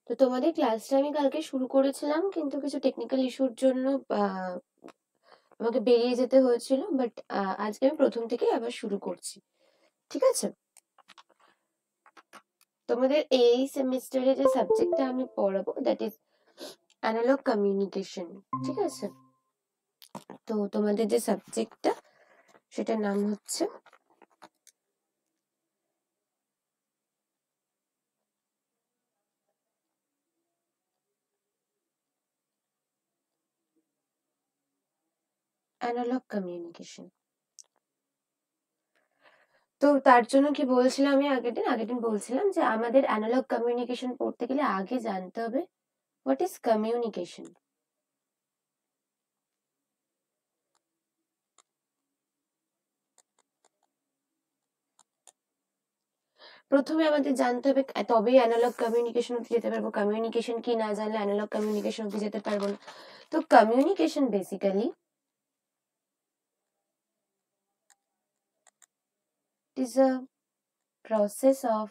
তো তোমাদের ক্লাসটা আমি কালকে শুরু করেছিলাম, কিন্তু কিছু টেকনিক্যাল ইস্যুর জন্য আমাকে বেরিয়ে যেতে হয়েছিল। বাট আজকে আমি প্রথম থেকে আবার শুরু করছি, ঠিক আছে? তোমাদের এই সেমিস্টারে যে সাবজেক্টটা আমি পড়াবো দ্যাট ইজ অ্যানালগ কমিউনিকেশন, ঠিক আছে? তো তোমাদের যে সাবজেক্টটা সেটার নাম হচ্ছে অ্যানালগ কমিউনিকেশন। তো তার জন্য কি বলছিলাম, আমি আগের দিন বলছিলাম যে আমাদের অ্যানালগ কমিউনিকেশন পড়তে গেলে আগে জানতে হবে হোয়াট ইজ কমিউনিকেশন। প্রথমে আমাদের জানতে হবে, তবেই অ্যানালগ কমিউনিকেশন অব্দি যেতে পারবো। কমিউনিকেশন কি না জানলে অ্যানালগ কমিউনিকেশন অব্দি যেতে পারবো না। তো communication basically is a process of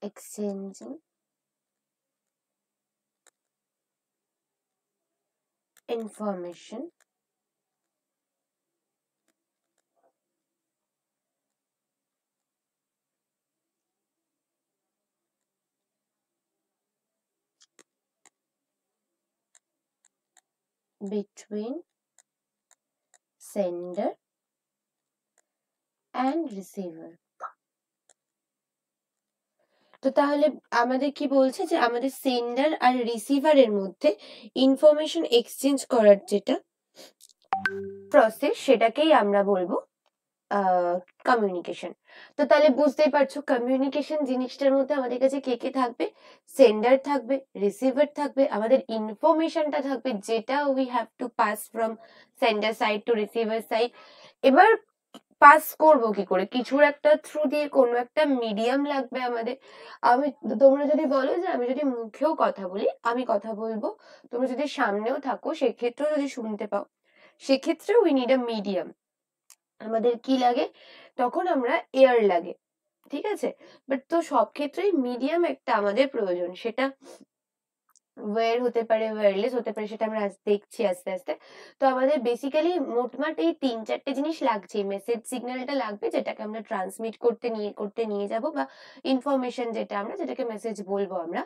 exchanging information between sender and receiver। তো তাহলে আমাদের কি বলছে যে আমাদের সেন্ডার আর রিসিভারের মধ্যে ইনফরমেশন এক্সচেঞ্জ করার যেটা প্রসেস সেটাকেই আমরা বলবো কমিউনিকেশন। তো তাহলে বুঝতেই পারছো কমিউনিকেশন জিনিসটার মধ্যে আমাদের কাছে কে কে থাকবে, সেন্ডার থাকবে, রিসিভার থাকবে, আমাদের ইনফরমেশনটা থাকবে যেটা we have to pass from sender side to receiver side. এবার পাস করবো কি করে? কিছুর একটা থ্রু দিয়ে কোনো একটা মিডিয়াম লাগবে আমাদের। আমি, তোমরা যদি বলো যে আমি যদি মুখেও কথা বলি, আমি কথা বলবো, তোমরা যদি সামনেও থাকো সেক্ষেত্রেও যদি শুনতে পাও, সেক্ষেত্রেও উই নিড আ মিডিয়াম। আমাদের কি লাগে তখন? আমরা এয়ার লাগে, ঠিক আছে? বাট তো সব ক্ষেত্রেই মিডিয়াম একটা আমাদের প্রয়োজন। সেটা ওয়্যার হতে পারে, ওয়্যারলেস হতে পারে, সেটা আমরা দেখছি আস্তে আস্তে। তো আমাদের বেসিক্যালি মোটমাট এই ৩-৪টে জিনিস লাগছে। মেসেজ সিগন্যালটা লাগবে যেটাকে আমরা ট্রান্সমিট করতে নিয়ে যাব, বা ইনফরমেশন যেটা আমরা যেটাকে মেসেজ বলবো আমরা।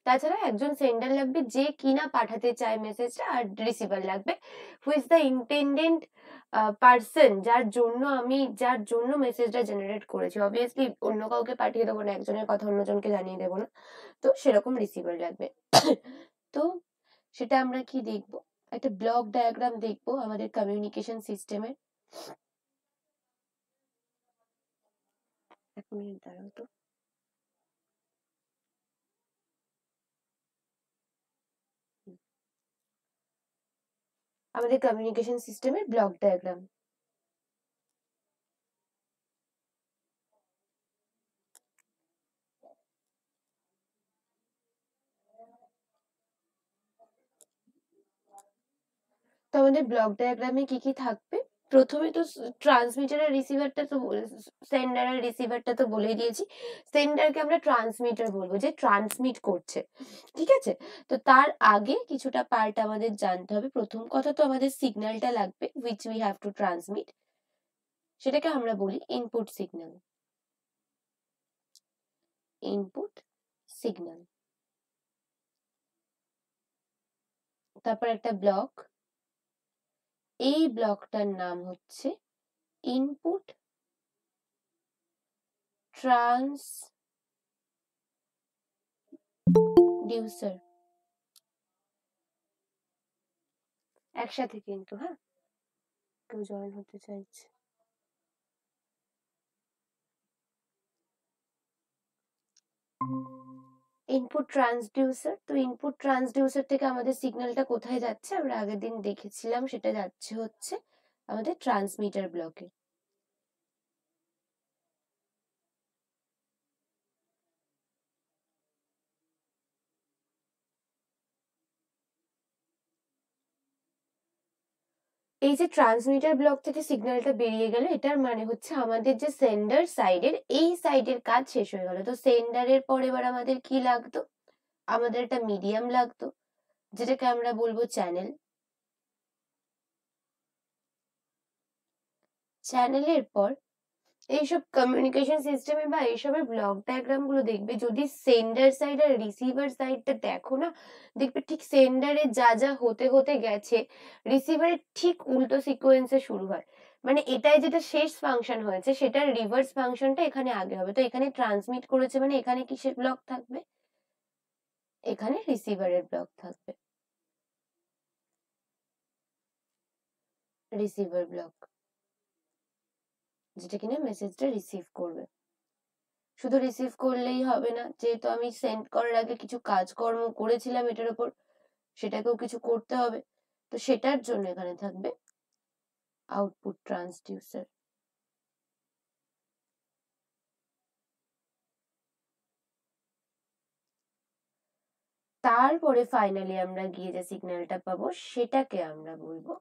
তাছাড়া একজন সেন্ডার লাগবে যে কিনা পাঠাতে চায় মেসেজটা, আর রিসিভার লাগবে হু ইজ দ্য ইন্টেন্ডেন্ট পার্সন, যার জন্য মেসেজটা জেনারেট করেছি। অবভিয়াসলি অন্য কাউকে পাঠিয়ে দেবো না, একজনের কথা অন্যজনকে জানিয়ে দেবো না। তো সেরকম রিসিভার লাগবে। তো সেটা আমরা কি দেখবো? একটা ব্লক ডায়াগ্রাম দেখবো আমাদের কমিউনিকেশন সিস্টেমের। এক মিনিট দাঁড়াও তো। আমাদের কমিউনিকেশন সিস্টেমের ব্লক ডায়াগ্রাম। তো আমাদের ব্লক ডায়াগ্রামে কি কি থাকবে? প্রথমে তো ট্রান্সমিটার আর রিসিভারটা তো, সেন্ডার আর রিসিভারটা তো বলেই দিয়েছি। সেন্ডারকে আমরা ট্রান্সমিটার বলবো, যে ট্রান্সমিট করছে, ঠিক আছে? তো তার আগে কিছুটা পার্ট আমাদের জানতে হবে। প্রথম কথা তো আমাদের সিগন্যালটা লাগবে which we have to transmit, সেটাকে আমরা বলি ইনপুট সিগন্যাল। Input signal. তারপর একটা ব্লক, এই ব্লকটার নাম হচ্ছে ইনপুট ট্রান্সডিউসার। একসাথে কিন্তু, হ্যাঁ, কেউ জয়েন হতে চাইছে। Input transducer. তো ইনপুট ট্রান্সডিউসার থেকে আমাদের সিগন্যালটা কোথায় যাচ্ছে? আমরা আগের দিন দেখেছিলাম, সেটা যাচ্ছে হচ্ছে আমাদের ট্রান্সমিটার ব্লকে। এই যে ট্রান্সমিটার ব্লক থেকে সিগন্যালটা বেরিয়ে গেল, এটার মানে হচ্ছে আমাদের যে সেন্ডার সাইডের এই সাইডের কাজ শেষ হয়ে গেল। তো সেন্ডারের পর এবার আমাদের কি লাগতো, আমাদের একটা মিডিয়াম লাগতো, যেটাকে আমরা বলবো চ্যানেল। চ্যানেলের পর এইসব কমিউনিকেশন সিস্টেমে বা এইসবের ব্লক ডায়াগ্রাম গুলো দেখবে, যদি সেন্ডার সাইড আর রিসিভার সাইডটা দেখো না, দেখবে ঠিক সেন্ডারে যা যা হতে হতে গেছে রিসিভারের ঠিক উল্টো সিকোয়েন্সে শুরু হয়। মানে এটাই যেটা শেষ ফাংশন হয়েছে সেটার রিভার্স ফাংশনটা এখানে আগে হবে। তো এখানে ট্রান্সমিট করেছে মানে এখানে কিসের ব্লক থাকবে, এখানে রিসিভারের ব্লক থাকবে, রিসিভার ব্লক, যেটা কিনা মেসেজটা রিসিভ করবে। শুধু রিসিভ করলেই হবে না, যেহেতু আমি সেন্ড করার আগে কিছু কাজকর্ম করেছিলাম এটার উপর, সেটাকেও কিছু করতে হবে। তো সেটার জন্য এখানে থাকবে আউটপুট ট্রান্সডিউসার। তারপরে ফাইনালি আমরা গিয়ে যে সিগন্যালটা পাবো সেটাকে আমরা বলবো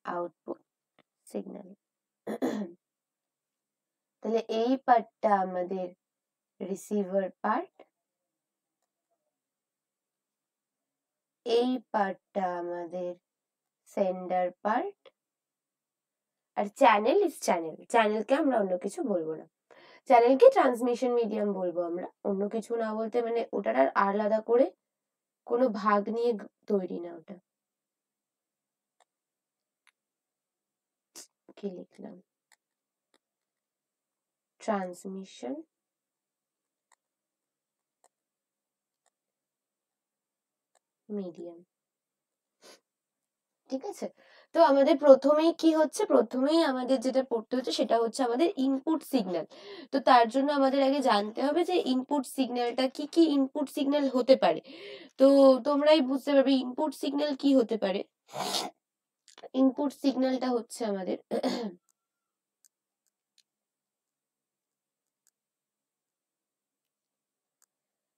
আউটপুট সিগন্যাল। তাহলে এই পার্টটা আমাদের রিসিভার পার্ট, এই পার্টটা আমাদের সেন্ডার পার্ট, আর চ্যানেল ইজ চ্যানেল। চ্যানেলকে আমরা অন্য কিছু বলবো না, চ্যানেলকে ট্রান্সমিশন মিডিয়াম বলবো আমরা, অন্য কিছু না বলতে, মানে ওটার আর আলাদা করে কোনো ভাগ নিয়ে তৈরি না ওটা। কি লিখলাম, ট্রান্সমিশন মিডিয়াম। ঠিক আছে, তো আমাদের প্রথমেই কি হচ্ছে, প্রথমেই আমাদের যেটা পড়তে হচ্ছে সেটা হচ্ছে আমাদের ইনপুট সিগন্যাল। তো তার জন্য আমাদের আগে জানতে হবে যে ইনপুট সিগন্যালটা কি কি ইনপুট সিগন্যাল হতে পারে। তো তোমরাই বুঝতে পারবে ইনপুট সিগন্যাল কি হতে পারে। ইনপুট সিগন্যালটা হচ্ছে আমাদের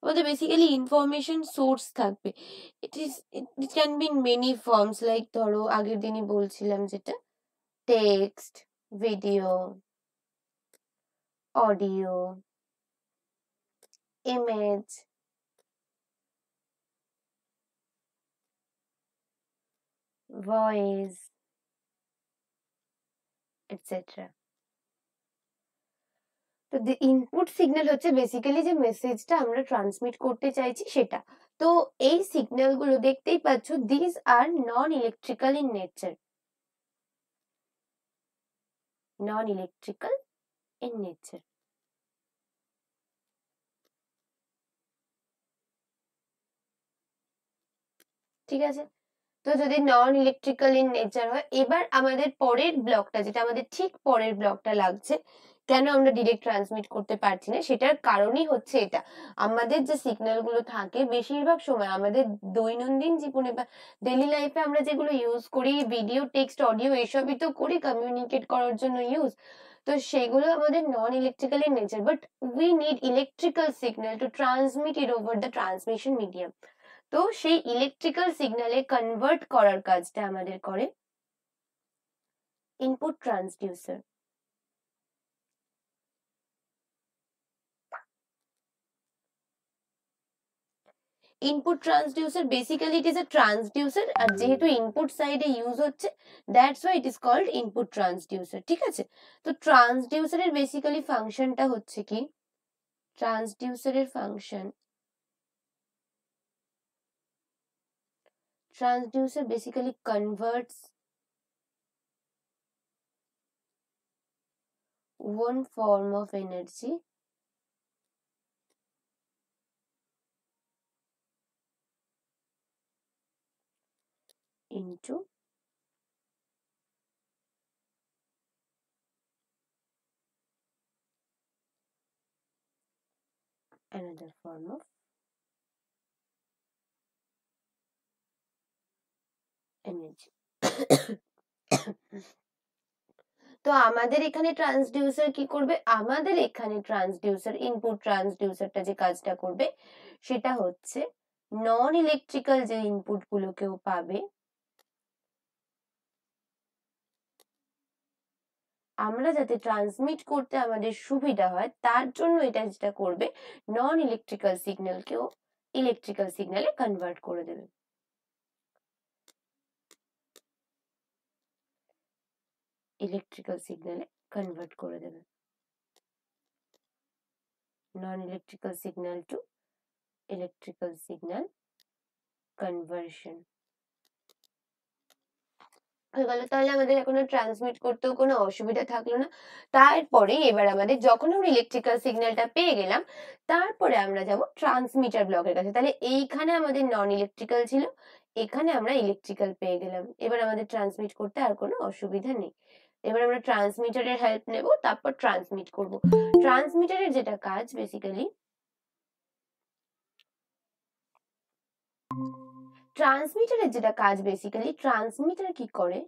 আমাদের বেসিক্যালি ইনফরমেশন সোর্স থাকবে। It can be in many forms, like ধরো আগের দিনই বলছিলাম যেটা text, video, audio, image, voice, etcetera. তো ইনপুট সিগন্যাল হচ্ছে বেসিক্যালি যে মেসেজটা আমরা ট্রান্সমিট করতে চাইছি সেটা। তো এই সিগন্যাল গুলো দেখতেই পাচ্ছ, this are non electrical in nature, non electrical in nature. ঠিক আছে, তো যদি নন ইলেকট্রিক্যাল ইন নেচার হয়, এবার আমাদের পরের ব্লকটা, যেটা আমাদের ঠিক পরের ব্লকটা লাগছে, কেন আমরা ডিরেক্ট ট্রান্সমিট করতে পারছি না সেটার কারণই হচ্ছে এটা। আমাদের যে সিগন্যাল গুলো থাকে বেশিরভাগ সময় আমাদের দৈনন্দিন জীবনে বা ডেইলি লাইফে আমরা যেগুলো ইউজ করি, ভিডিও, টেক্সট, অডিও, এসবই তো করি কমিউনিকেট করার জন্য ইউজ। তো সেগুলো আমাদের non electrical in nature, but we need electrical signal to transmit it over the transmission medium. তো সেই ইলেকট্রিক্যাল সিগন্যালে কনভার্ট করার কাজটা আমাদের করে input transducer. Input transducer basically it is a transducer, আর যেহেতু ইনপুট সাইডে ইউজ হচ্ছে that's why it is called input transducer. ঠিক আছে, তো ট্রান্সডিউসারের বেসিক্যালি ফাংশনটা হচ্ছে কি, ট্রান্সডিউসারের function, transducer basically converts one form of energy into another form of energy. তো আমাদের এখানে ট্রান্সডিউসার কি করবে, আমাদের এখানে ট্রান্সডিউসার, ইনপুট ট্রান্সডিউসারটা যে কাজটা করবে সেটা হচ্ছে নন ইলেকট্রিক্যাল যে ইনপুট গুলোকেও পাবে আমরা যাতে ট্রান্সমিট করতে আমাদের সুবিধা হয় তার জন্য এটা যেটা করবে, নন ইলেকট্রিক্যাল সিগন্যালকেও ইলেকট্রিক্যাল সিগন্যালে কনভার্ট করে দেবে। ইলেকট্রিক্যাল সিগন্যালে কনভার্ট করে দেবে, non electrical signal to electrical signal conversion হয়ে গেল। তাহলে আমাদের এখন ট্রান্সমিট করতেও কোনো অসুবিধা থাকলো না। তারপরে এবার আমাদের যখন আমরা ইলেকট্রিক্যাল সিগন্যালটা পেয়ে গেলাম, তারপরে আমরা যাব ট্রান্সমিটার ব্লকের কাছে। তাহলে এইখানে আমাদের নন ইলেকট্রিক্যাল ছিল, এখানে আমরা ইলেকট্রিক্যাল পেয়ে গেলাম। এবার আমাদের ট্রান্সমিট করতে আর কোনো অসুবিধা নেই। এবার আমরা ট্রান্সমিটারের হেল্প নেব, তারপর ট্রান্সমিট করব। ট্রান্সমিটারের যেটা কাজ বেসিক্যালি, ট্রান্সমিটার কি করে,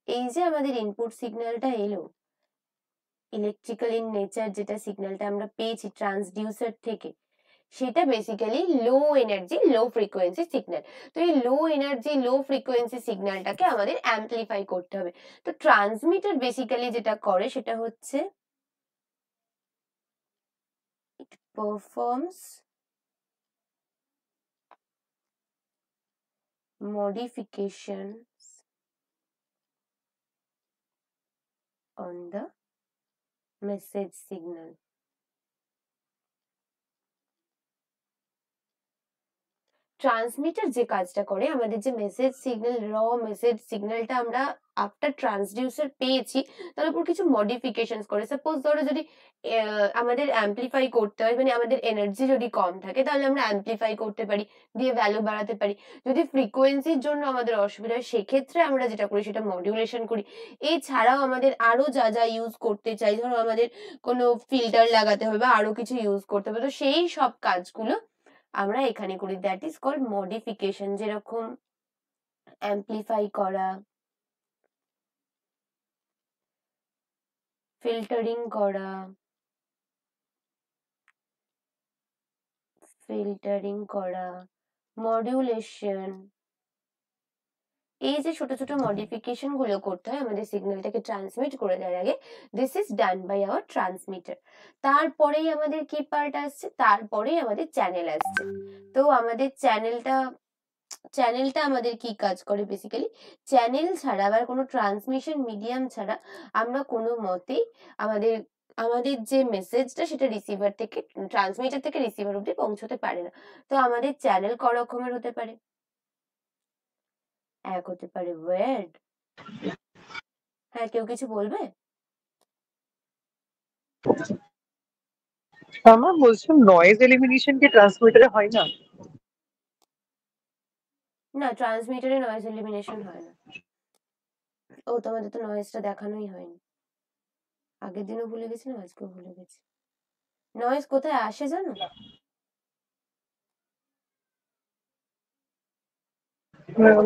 এই যে আমাদের ইনপুট সিগন্যালটা এলো ইলেকট্রিক্যাল ইন নেচার, যেটা সিগন্যালটা আমরা পেয়েছি ট্রান্সডিউসার থেকে, সেটা basically low energy low frequency signal. তো এই লো এনার্জি লো ফ্রিকোয়েন্সি সিগন্যালটাকে আমাদের অ্যাম্পলিফাই করতে হবে। তো ট্রান্সমিটার বেসিক্যালি যেটা করে সেটা হচ্ছে it performs modifications on the message signal. Transmitter যে কাজটা করে, আমাদের যে মেসেজ সিগন্যাল র মেসেজ সিগন্যালটা আমরা আফটার ট্রান্সডিউসার পেয়েছি তার উপর কিছু মডিফিকেশন করে। সাপোজ ধরো যদি আমাদের অ্যাম্পলিফাই করতে হয়, মানে আমাদের এনার্জি যদি কম থাকে তাহলে আমরা অ্যাম্পলিফাই করতে পারি, দিয়ে ভ্যালু বাড়াতে পারি। যদি ফ্রিকোয়েন্সির জন্য আমাদের অসুবিধা হয় সেক্ষেত্রে আমরা যেটা করি সেটা মডিউলেশন করি। এছাড়াও আমাদের আরো যা যা ইউজ করতে চাই, ধরো আমাদের কোনো ফিল্টার লাগাতে হবে বা আরো কিছু ইউজ করতে হবে, তো সেই সব কাজগুলো আমরা এখানে করি, দ্যাট ইজ কল্ড মডিফিকেশন। যেরকম অ্যাম্পলিফাই করা, ফিল্টারিং করা, মডিউলেশন, এই যে ছোট ছোট মডিফিকেশন গুলো করতে হয় আমাদের সিগন্যালটাকে ট্রান্সমিট করে দেওয়ার আগে, this is done by our transmitter. তারপরেই আমাদের কি পার্ট আসছে, তারপরেই আমাদের চ্যানেল আসছে। তো আমাদের চ্যানেলটা আমাদের কি কাজ করে, বেসিক্যালি চ্যানেল ছাড়া বা কোনো ট্রান্সমিশন মিডিয়াম ছাড়া আমরা কোনো মতেই আমাদের আমাদের যে মেসেজটা সেটা রিসিভার থেকে, ট্রান্সমিটার থেকে রিসিভার অব্দি পৌঁছতে পারে না। তো আমাদের চ্যানেল ক রকমের হতে পারে, এক হতে পারে ওয়্যার্ড। হ্যাঁ, কেউ কিছু বলবে? আমার বলছিলাম নয়েজ এলিমিনেশন কি ট্রান্সমিটারে হয় না? না, ট্রান্সমিটারে নয়েজ এলিমিনেশন হয় না। ও, তোমাদের তো নয়েজটা দেখানোই হয়নি। আগের দিনও ভুলে গেছিলাম, আজকেও ভুলে গেছি। নয়েজ কোথায় আসে জানো?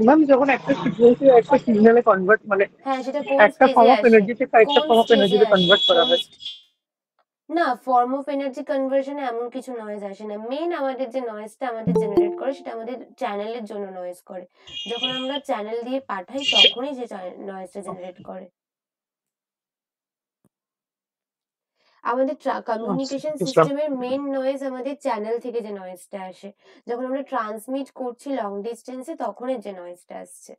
ম্যাম, যখন একটা ফ্রিকোয়েন্সি একটা সিগন্যালে কনভার্ট মানে হ্যাঁ, সেটা কোন একটা স্টেজে ফর্ম অফ আসে? এনার্জি থেকে আরেকটা কোন ফর্ম অফ স্টেজে এনার্জিতে আসে? কনভার্ট করা হয়। না, ফর্ম অফ এনার্জি কনভার্সনে এমন কিছু নয়েজ আসে না। মেন আমাদের যে নয়েজটা আমাদের জেনারেট করে সেটা আমাদের চ্যানেলের জন্য নয়েজ করে। যখন আমরা চ্যানেল দিয়ে পাঠাই তখনই যে নয়েজটা জেনারেট করে। আমাদের কমিউনিকেশন বুঝলাম। সিস্টেমের মেন নয়েজ আমাদের চ্যানেল থেকে যে নয়েজটা আসে। যখন আমরা ট্রান্সমিট করছি লং ডিস্টেন্সে তখনের যে নয়েজটা আসছে।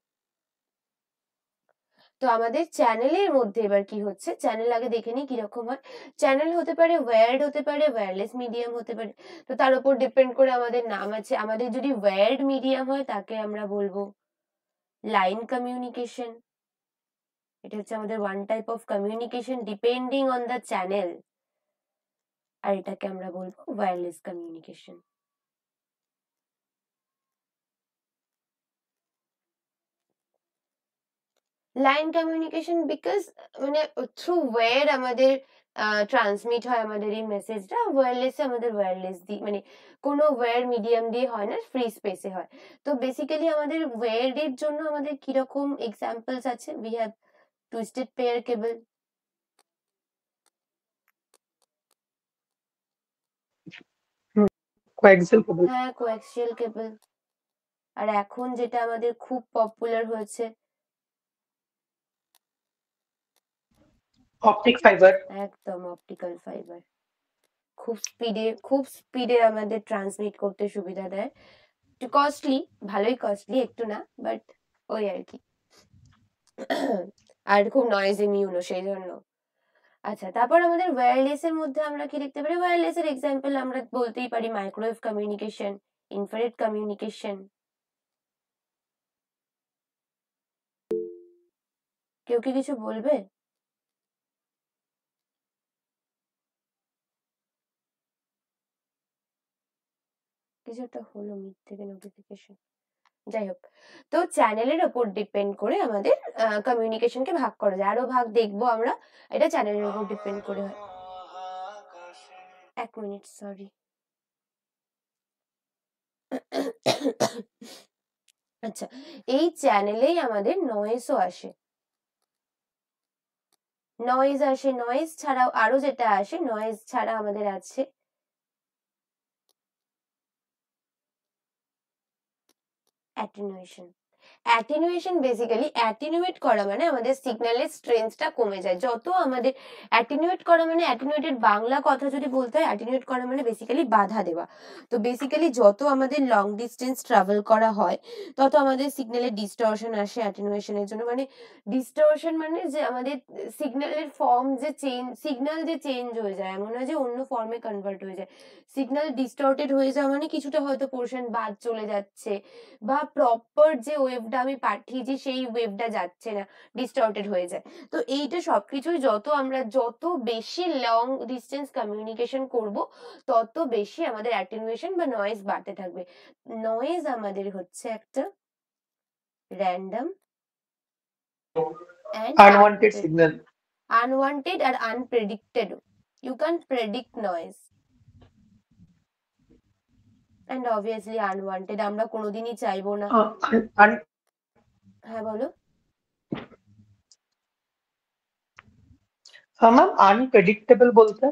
তো আমাদের চ্যানেলের মধ্যে এবার কি হচ্ছে, চ্যানেল আগে দেখে নিই কিরকম হয়। চ্যানেল হতে পারে ওয়্যার্ড, হতে পারে ওয়্যারলেস মিডিয়াম হতে পারে। তো তার উপর ডিপেন্ড করে আমাদের নাম আছে। আমাদের যদি ওয়্যার্ড মিডিয়াম হয় তাকে আমরা বলবো লাইন কমিউনিকেশন। এটা হচ্ছে আমাদের one type of communication depending on the channel. আর এটাকে আমরা বলবো wireless communication. Line communication because মানে থ্রু ওয়্যার আমাদের ট্রান্সমিট হয় আমাদের এই মেসেজটা, ওয়্যারলেসে আমাদের ওয়্যারলেস দিয়ে মানে কোনো ওয়্যার মিডিয়াম দিয়ে হয় না, ফ্রি স্পেসে হয়। তো বেসিক্যালি আমাদের ওয়্যার্ডের জন্য আমাদের কিরকম এক্সাম্পলস আছে, we have twisted pair cable, coaxial cable. হ্যাঁ কোয়াক্সিয়াল কেবল। আর এখন যেটা আমাদের খুব পপুলার হয়েছে, অপটিক ফাইবার। একদম অপটিক্যাল ফাইবার, খুব স্পিডে আমাদের ট্রান্সমিট করতে সুবিধা দেয়। একটু কস্টলি, ভালোই কস্টলি, একটু না, বাট ওই আর কি। আর খুব নয়েজ ইমিউনও সেই জন্য। আচ্ছা, তারপর আমাদের ওয়্যারলেস এর মধ্যে আমরা কি দেখতে পারি? ওয়্যারলেস এর এক্সাম্পল আমরা বলতেই পারি মাইক্রোওয়েভ কমিউনিকেশন, ইনফ্রারেড কমিউনিকেশন। কেউ কি কিছু বলবে? কিছু একটা হলো মিট থেকে নোটিফিকেশন, যাই হোক। তো চ্যানেলের ওপর ডিপেন্ড করে আমাদের কমিউনিকেশনকে ভাগ করা যায়। আরো ভাগ দেখবো আমরা, এটা চ্যানেলের উপর ডিপেন্ড করে হয়। এক মিনিট, সরি। আচ্ছা, এই চ্যানেলেই আমাদের নয়েজও আসে। নয়েজ ছাড়াও আরো যেটা আসে, নয়েজ ছাড়া আমাদের আছে অ্যাটেনুয়েশন। অ্যাটেনুয়েশন বেসিক্যালি, অ্যাটেনুয়েট করা মানে আমাদের সিগন্যালের স্ট্রেংথটা কমে যায়। যত আমাদের অ্যাটেনুয়েট করা মানে, অ্যাটেনুয়েটেড বাংলা কথা যদি বলতে হয়, অ্যাটেনুয়েট করা মানে বেসিক্যালি বাধা দেওয়া। তো বেসিক্যালি যত আমাদের লং ডিস্টেন্স ট্রাভেল করা হয় তত আমাদের সিগন্যালের ডিস্টরশন আসে অ্যাটেনুয়েশনের জন্য। মানে ডিস্টরশন মানে যে আমাদের সিগন্যালের ফর্ম যে চেঞ্জ, সিগন্যাল যে চেঞ্জ হয়ে যায়, এমন নয় যে অন্য ফর্মে কনভার্ট হয়ে যায়। সিগন্যাল ডিস্টর্টেড হয়ে যাওয়া মানে কিছুটা হয়তো পোর্শন বাদ চলে যাচ্ছে, বা প্রপার যে ওয়েভটা আমি পাঠিয়েছি সেই ওয়েভটা যাচ্ছে না, ডিস্টর্টেড হয়ে যায়। তো এইটা সবকিছুই যত বেশি লং ডিস্টেন্স কমিউনিকেশন করব তত বেশি আমাদের অ্যাটেনুয়েশন বা নয়েজ বাড়তে থাকবে। নয়েজ আমাদের হচ্ছে একটা random and unwanted signal. Unwanted আর unpredicted. You can predict noise, and obviously unwanted আমরা কোনোদিনই চাইবো না। হ্যাঁ বলো। ম্যাম আনপ্রেডিক্টেবল বলতে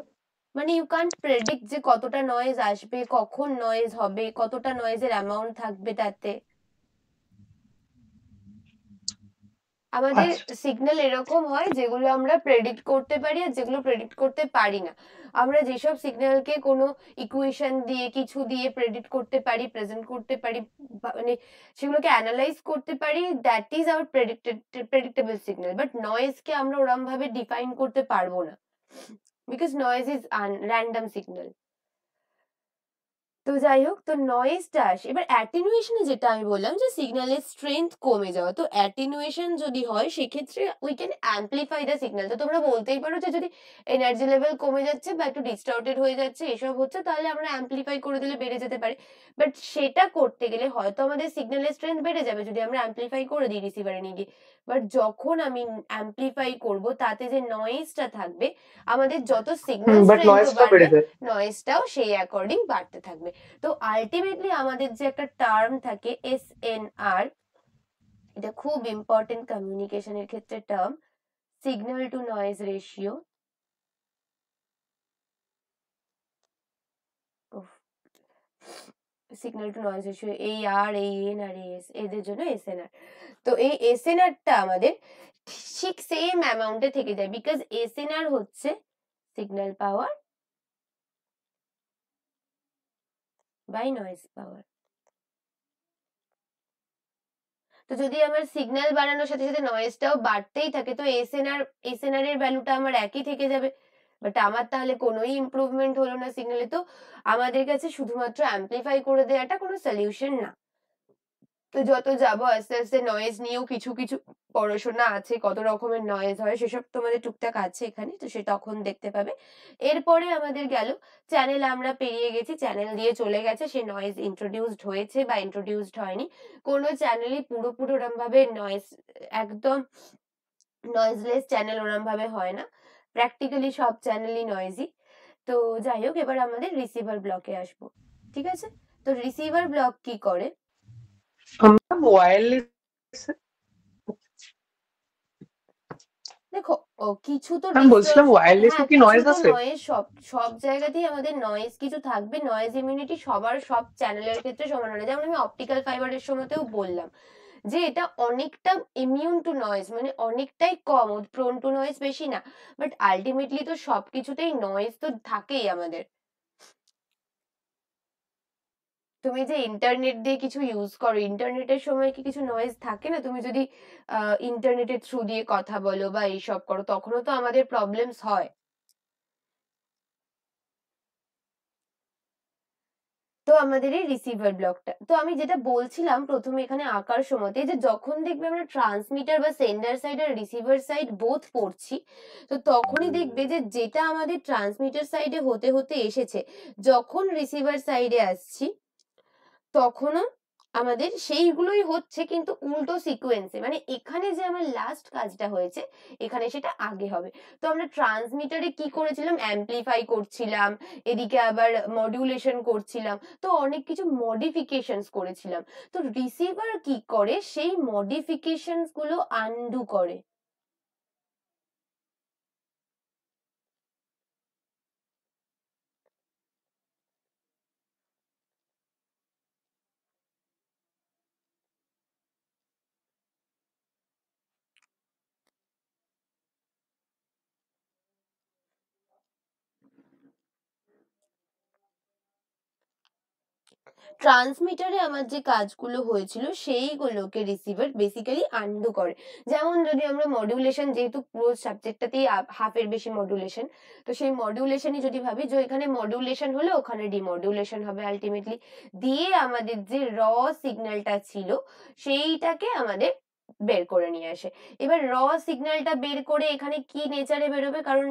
মানে ইউ ক্যান্ট প্রেডিক্ট যে কতটা নয়েজ আসবে, কখন নয়েজ হবে, কতটা নয়েজের অ্যামাউন্ট থাকবে তাতে। আমাদের সিগন্যাল এরকম হয় যেগুলো আমরা প্রেডিক্ট করতে পারি আর যেগুলো প্রেডিক্ট করতে পারি না। আমরা যেসব সিগন্যালকে কোনো ইকুয়েশন দিয়ে কিছু দিয়ে প্রেডিক্ট করতে পারি, প্রেজেন্ট করতে পারি, মানে সেগুলোকে অ্যানালাইজ করতে পারি, that is our predictable signal. But নয়েজকে আমরা ওরম ভাবে ডিফাইন করতে পারবো না, because noise is random signal. তো যাই হোক, তো নয়েজটা আসে। এবার অ্যাটেনুয়েশনে যেটা আমি বললাম যে সিগন্যালের স্ট্রেংথ কমে যাওয়া, তো অ্যাটেনুয়েশন যদি হয় সেক্ষেত্রে we can amplify the signal. তো তোমরা বলতেই পারো যে যদি এনার্জি লেভেল কমে যাচ্ছে বা একটু ডিস্টর্টেড হয়ে যাচ্ছে এসব হচ্ছে, তাহলে আমরা অ্যাম্পলিফাই করে দিলে বেড়ে যেতে পারে। বাট সেটা করতে গেলে হয়তো আমাদের সিগন্যালের স্ট্রেংথ বেড়ে যাবে যদি আমরা অ্যাম্পলিফাই করে দিই রিসিভারে নিয়ে গিয়ে। বাট যখন আমি অ্যাম্পলিফাই করব তাতে যে নয়েজটা থাকবে, আমাদের যত সিগন্যাল স্ট্রেংথ বাড়বে নয়েজটাও সেই অ্যাকর্ডিং বাড়তে থাকবে। তো আলটিমেটলি আমাদের যে একটা টার্ম থাকে এসএনআর, এটা খুব ইম্পর্টেন্ট কমিউনিকেশনের ক্ষেত্রে term, signal two noise ratio. Signal two noise ratio, এই আর এই এন আর এস, এদের জন্য এসএনআর। তো এই এসএনআরটা আমাদের ঠিক সেম অ্যামাউন্টে থেকে যায়, বিকজ এসএনআর হচ্ছে সিগন্যাল পাওয়ার বাই নয়েজ পাওয়ার। তো যদি আমার সিগন্যাল বাড়ানোর সাথে সাথে নয়েজটাও বাড়তেই থাকে, তো এসএনআর এর ভ্যালুটা আমার একই থেকে যাবে। বাট আমার তাহলে কোনোই ইমপ্রুভমেন্ট হলো না সিগন্যালে। তো আমাদের কাছে শুধুমাত্র অ্যাম্পলিফাই করে দেওয়াটা কোনো সলিউশন না। তো যত যাবো আস্তে আস্তে নয়েজ নিয়েও কিছু কিছু পড়াশোনা আছে, কত রকমের নয়েজ হয় সেসব তোমাদের টুকটাক আছে এখানে, তো সে তখন দেখতে পাবে। এরপরে আমাদের গেল চ্যানেল, আমরা পেরিয়ে গেছি, চ্যানেল দিয়ে চলে গেছে, সে নয়েজ ইন্ট্রোডিউসড হয়েছে বা ইন্ট্রোডিউসড হয়নি। কোনো চ্যানেলই পুরোপুরি ওরম ভাবে নয়েজ, একদম নয়েজলেস চ্যানেল ওরম ভাবে হয় না, প্র্যাকটিক্যালি সব চ্যানেলই নয়েজি। তো যাই হোক, এবার আমাদের রিসিভার ব্লকে আসবো, ঠিক আছে? তো রিসিভার ব্লক কি করে? ওয়্যারলেস। দেখো, কিছু তো বলছিলাম ওয়্যারলেস কি কিছু নয়েজ তো আছে? নয়েজ সব জায়গাতেই আমাদের নয়েজ কিছু থাকবে। নয়েজ ইমিউনিটি সবার সব চ্যানেলের ক্ষেত্রে সমান হয় না। যেমন আমি অপটিক্যাল ফাইবারের সময়তেও বললাম যে এটা অনেকটা ইমিউন টু নয়েজ, মানে অনেকটাই কম, প্রোন টু নয়েজ বেশি না, বাট আলটিমেটলি তো সবকিছুতেই নয়েজ তো থাকেই আমাদের। তুমি যে ইন্টারনেট দিয়ে কিছু ইউজ করো, ইন্টারনেটের সময় কি কিছু নয়েজ থাকে না? তুমি যদি ইন্টারনেটের থ্রু দিয়ে কথা বলো বা এইসব করো, তখনও তো আমাদের প্রবলেমস হয়। তো আমাদের এই রিসিভার ব্লকটা, তো আমি যেটা বলছিলাম প্রথমে এখানে আঁকার সময়তে, যে যখন দেখবে আমরা ট্রান্সমিটার বা সেন্ডার সাইড আর রিসিভার সাইড বোথ পড়ছি, তো তখনই দেখবে যে যেটা আমাদের ট্রান্সমিটার সাইডে হতে হতে এসেছে, যখন রিসিভার সাইডে আসছি তখনও আমাদের সেইগুলোই হচ্ছে, কিন্তু উল্টো সিকোয়েন্সে, মানে এখানে যে আমার লাস্ট কাজটা হয়েছে এখানে সেটা আগে হবে। তো আমরা ট্রান্সমিটারে কি করেছিলাম, অ্যাম্পলিফাই করছিলাম, এদিকে আবার মডিউলেশন করছিলাম, তো অনেক কিছু মডিফিকেশনস করেছিলাম। তো রিসিভার কি করে, সেই মডিফিকেশনস গুলো আনডু করে। ট্রান্সমিটারে আমার যে কাজগুলো হয়েছিল সেইগুলোকে রিসিভার বেসিক্যালি আনডু করে। যেমন যদি আমরা মডিউলেশন, যেহেতু পুরো সাবজেক্টটাতেই হাফের বেশি মডিউলেশন, তো সেই মডিউলেশনই যদি ভাবি যে এখানে মডিউলেশন হলে ওখানে ডিমডিউলেশন হবে আলটিমেটলি, দিয়ে আমাদের যে সিগন্যালটা ছিল সেইটাকে আমাদের বের করে নিয়ে আসে। এবার সিগন্যালটা বের করে এখানে কি নেচারে বেরোবে, কারণ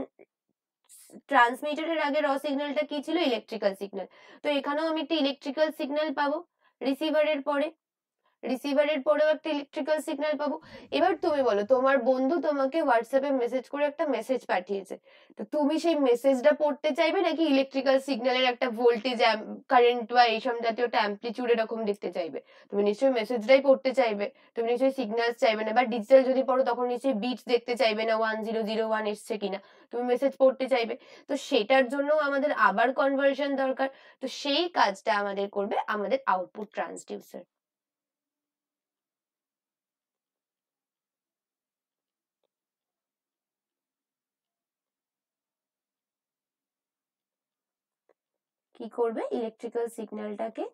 ট্রান্সমিটারের আগে সিগন্যালটা কি ছিল, ইলেকট্রিক্যাল সিগন্যাল, তো এখানেও আমি একটা ইলেকট্রিক্যাল সিগন্যাল পাবো রিসিভারের পরে, রিসিভারের পরেও একটা ইলেকট্রিক্যাল সিগন্যাল পাবো। এবার তুমি বলো, তোমার বন্ধু তোমাকে হোয়াটসঅ্যাপে মেসেজ করে একটা মেসেজ পাঠিয়েছে, তো তুমি সেই মেসেজটা পড়তে চাইবে নাকি ইলেকট্রিক্যাল সিগন্যালের একটা ভোল্টেজ, কারেন্ট বা এইসব জাতীয় একটা অ্যাম্পলিটিউড এরকম দেখতে চাইবে? তুমি নিশ্চয়ই মেসেজটাই পড়তে চাইবে, তুমি নিশ্চয়ই সিগন্যালস চাইবে না, বা ডিজিটাল যদি পড়ো তখন নিশ্চয়ই বিটস দেখতে চাইবে না, 1001 এসছে কিনা, তুমি মেসেজ পড়তে চাইবে। তো সেটার জন্য আমাদের আবার কনভার্সন দরকার, তো সেই কাজটা আমাদের করবে আমাদের আউটপুট ট্রান্সডিউসার। কি করবে, ইলেকট্রিক্যাল সিগন্যালটাকে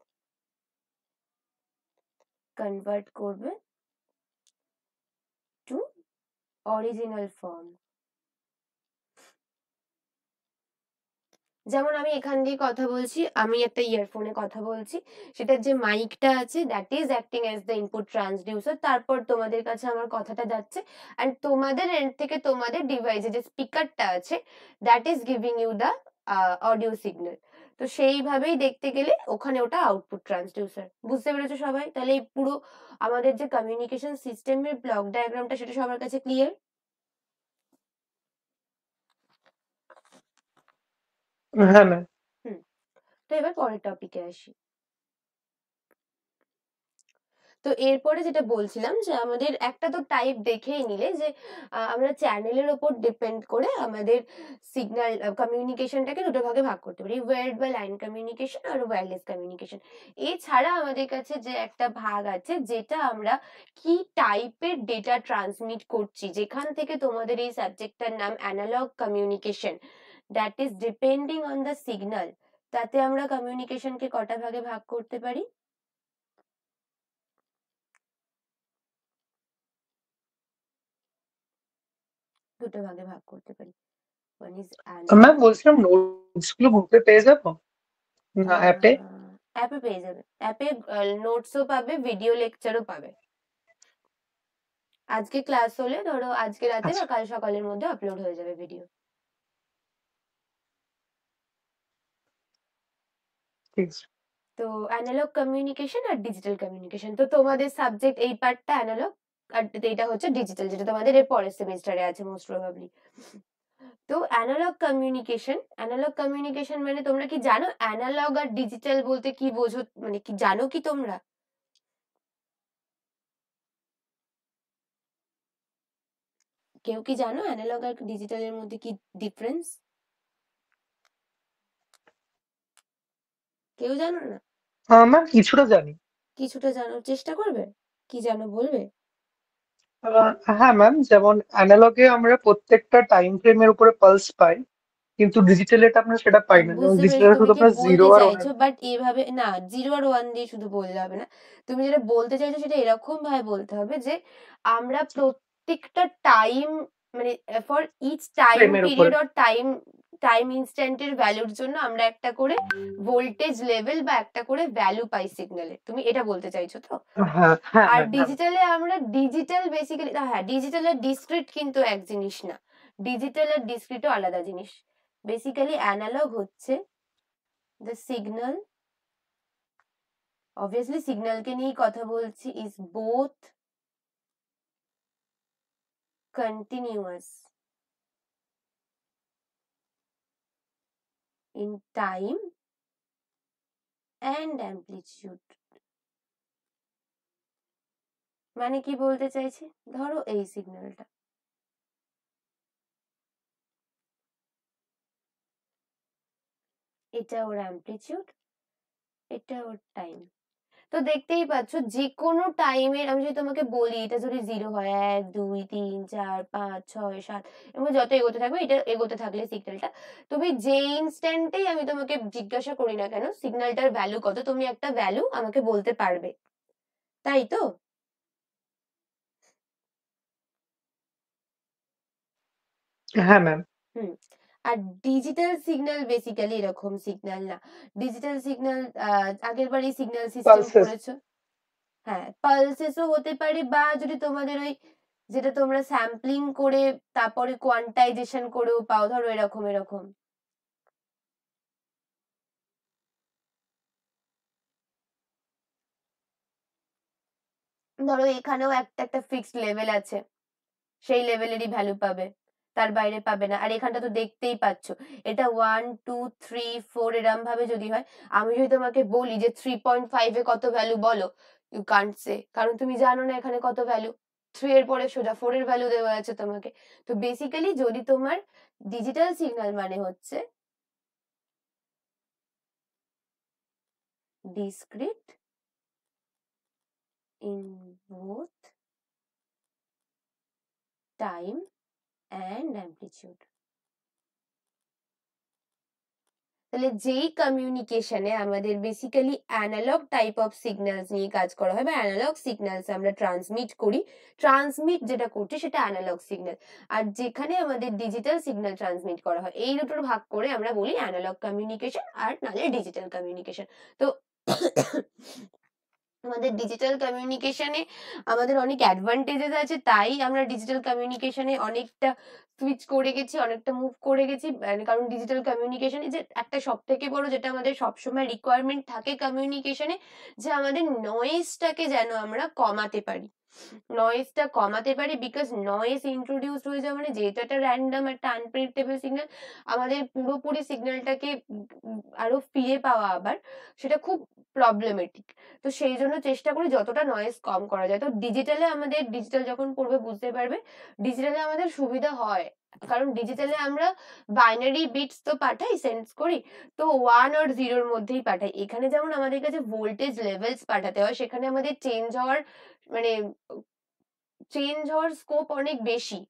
কনভার্ট করবে টু অরিজিনাল ফর্ম। যেমন আমি এখান দিয়ে কথা বলছি, আমি একটা ইয়ারফোনে কথা বলছি, সেটার যে মাইকটা আছে that is acting as the input transducer, তারপর তোমাদের কাছে আমার কথাটা যাচ্ছে, অ্যান্ড তোমাদের এন্ড থেকে তোমাদের ডিভাইসে যে স্পিকারটা আছে that is giving you the audio signal. তো সেইভাবেই দেখতে গেলে ওখানে ওটা আউটপুট ট্রান্সডিউসার। বুঝতে পেরেছো সবাই? তাহলে এই পুরো আমাদের যে কমিউনিকেশন সিস্টেমের ব্লক ডায়াগ্রামটা, সেটা সবার কাছে ক্লিয়ার? হ্যাঁ ম্যাম। হুম। তো এবার পরের টপিকে আসি। তো এরপরে যেটা বলছিলাম, যে আমাদের একটা তো টাইপ দেখেই নিলে যে আমরা চ্যানেলের ওপর ডিপেন্ড করে আমাদের সিগন্যাল কমিউনিকেশনটাকে দুটো ভাগে ভাগ করতে পারি, ওয়্যার্ড বা লাইন কমিউনিকেশন আর ওয়্যারলেস কমিউনিকেশন। এছাড়া আমাদের কাছে যে একটা ভাগ আছে, যেটা আমরা কি টাইপের ডেটা ট্রান্সমিট করছি, যেখান থেকে তোমাদের এই সাবজেক্টটার নাম analogue communication, that is depending on the signal, তাতে আমরা কমিউনিকেশনকে কটা ভাগে ভাগ করতে পারি? দুটো ভাগে ভাগ করতে পারি। One is ma'am analogue. বলছিলাম নোটস গুলো গ্রুপে পেয়ে যাবো না অ্যাপে? অ্যাপে পেয়ে যাবে, অ্যাপে নোটসও পাবে, ভিডিও লেকচারও পাবে। আজকে ক্লাস হলে ধরো আজকে রাতে বা আচ্ছা, কাল সকালের মধ্যে আপলোড হয়ে যাবে ভিডিও। ঠিক আছে। তো অ্যানালগ কমিউনিকেশন আর ডিজিটাল কমিউনিকেশন, তো তোমাদের সাবজেক্ট এই পার্টটা অ্যানালগ, আর এটা হচ্ছে ডিজিটাল, যেটা তোমাদের এর পরের সেমিস্টারে আছে মোস্ট প্রবাবলি। তো অ্যানালগ কমিউনিকেশন মানে তোমরা কি জানো অ্যানালগ আর ডিজিটাল বলতে কি বোঝো, মানে কি জানো কি তোমরা? কেউ কি জানো অ্যানালগ আর ডিজিটালের মধ্যে কি ডিফারেন্স? কেউ জানো না? ম্যাম কিছুটা জানি। কিছুটা জানার চেষ্টা করবে। কি জানো বলবে? হ্যাঁ ম্যাম, যেমন অ্যানালগে আমরা প্রত্যেকটা টাইম ফ্রেমের উপরে পালস পাই, কিন্তু ডিজিটাল এটা আমরা সেটা পাই না। যেমন বুঝতে পেরেছি ডিজিটাল তুমি শুধু কি আমরা জিরো বলতে আর ওয়ান। চাইছো, বাট এভাবে না, 0 আর 1 দিয়ে শুধু বললে হবে না। তুমি যেটা বলতে চাইছো সেটা এরকম ভাবে বলতে হবে যে আমরা প্রত্যেকটা টাইম, মানে ফর ইচ টাইম ফ্রেমের উপরে। পিরিয়ড অর টাইম টাইম ইনস্ট্যান্টের ভ্যালুর জন্য আমরা একটা করে ভোল্টেজ লেভেল বা একটা করে ভ্যালু পাই সিগন্যালের। তুমি এটা বলতে চাইছো তো? হ্যাঁ হ্যাঁ আর ম্যাম, হ্যাঁ ma'am। ডিজিটালে আমরা ডিজিটাল বেসিক্যালি, হ্যাঁ, ডিজিটাল আর ডিসক্রিট কিন্তু এক জিনিস না। ডিজিটাল আর ডিসক্রিটও আলাদা জিনিস। বেসিক্যালি অ্যানালগ হচ্ছে the signal, obviously সিগন্যালকে নিয়েই কথা বলছি, is both continuous in time and amplitude। মানে কি বলতে চাইছি, ধরো এই সিগন্যালটা, এটা ওর অ্যামপ্লিটিউড, এটা ওর টাইম। তো দেখতেই পাচ্ছ যে কোনো টাইমের, আমি যদি তোমাকে বলি এটা যদি 0 হয়, 1 2 3 4 5 6 7 এবং যত এগোতে থাকবে, এটা এগোতে থাকলে সিগন্যালটা, তুমি যে ইনস্ট্যান্টেই আমি তোমাকে জিজ্ঞাসা করি না কেন সিগন্যালটার ভ্যালু কত, তুমি একটা ভ্যালু আমাকে বলতে পারবে, তাই তো? হ্যাঁ ম্যাম। হুম। আর ডিজিটাল সিগন্যাল বেসিক্যালি এরকম সিগন্যাল না। ডিজিটাল সিগন্যাল, আগের বারই সিগন্যাল সিস্টেম পালসেস। পড়েছো। হ্যাঁ, পালসেসও হতে পারে, বা যদি তোমাদের ওই যেটা তোমরা স্যাম্পলিং করে তারপরে কোয়ান্টাইজেশন করেও পাও, ধরো এরকম এরকম। ধরো এখানেও একটা একটা ফিক্সড লেভেল আছে, সেই লেভেলেরই ভ্যালু পাবে, তার বাইরে পাবে না। আর এখানটা তো দেখতেই পাচ্ছ, এটা 1 2 3 4 এরম ভাবে যদি হয়, আমি যদি তোমাকে বলি যে 3.5 এ কত ভ্যালু বলো, ইউ কান্ট সে, কারণ তুমি জানো না এখানে কত ভ্যালু। 3 এর পরে সোজা 4 এর ভ্যালু দেওয়া আছে তোমাকে। তো বেসিক্যালি যদি তোমার ডিজিটাল সিগন্যাল মানে হচ্ছে discrete in both time and amplitude। তাহলে যেই কমিউনিকেশনে আমাদের basically analogue type of signals নিয়ে কাজ করা হয়, বা অ্যানালগ সিগন্যালস আমরা ট্রান্সমিট করি, ট্রান্সমিট যেটা করছি সেটা অ্যানালগ সিগন্যাল। আর যেখানে আমাদের ডিজিটাল সিগন্যাল ট্রান্সমিট করা হয়, এই দুটোর ভাগ করে আমরা বলি অ্যানালগ কমিউনিকেশন আর নালে ডিজিটাল কমিউনিকেশন। তো আমাদের ডিজিটাল কমিউনিকেশনে আমাদের অনেক অ্যাডভান্টেজেস আছে, তাই আমরা ডিজিটাল কমিউনিকেশনে অনেকটা সুইচ করে গেছি, অনেকটা মুভ করে গেছি। কারণ ডিজিটাল কমিউনিকেশনে যে একটা সব থেকে বড় যেটা আমাদের সবসময় রিকোয়ারমেন্ট থাকে কমিউনিকেশনে, যে আমাদের নয়েজটাকে যেন আমরা কমাতে পারি, নয়েজটা কমাতে পারি। বিকজ নয়েজ ইন্ট্রোডিউস হয়ে যাওয়া মানে, যেহেতু একটা র্যান্ডম একটা আনপ্রেডিক্টেবল সিগন্যাল, আমাদের পুরোপুরি সিগন্যালটাকে আরো ফিরে পাওয়া আবার সেটা খুব প্রবলেমেটিক। তো সেই জন্য চেষ্টা করি যতটা নয়েজ কম করা যায়। তো ডিজিটালে আমাদের, ডিজিটাল যখন পড়বে বুঝতে পারবে, ডিজিটালে আমাদের সুবিধা হয়, কারণ ডিজিটালে আমরা বাইনারি বিটস তো পাঠাই, সেন্স করি, তো 1 আর 0 মধ্যেই পাঠাই। এখানে যেমন আমাদের কাছে ভোল্টেজ লেভেলস পাঠাতে হয়, সেখানে আমাদের চেঞ্জ হওয়ার, মানে চেঞ্জ হওয়ার স্কোপ অনেক বেশি,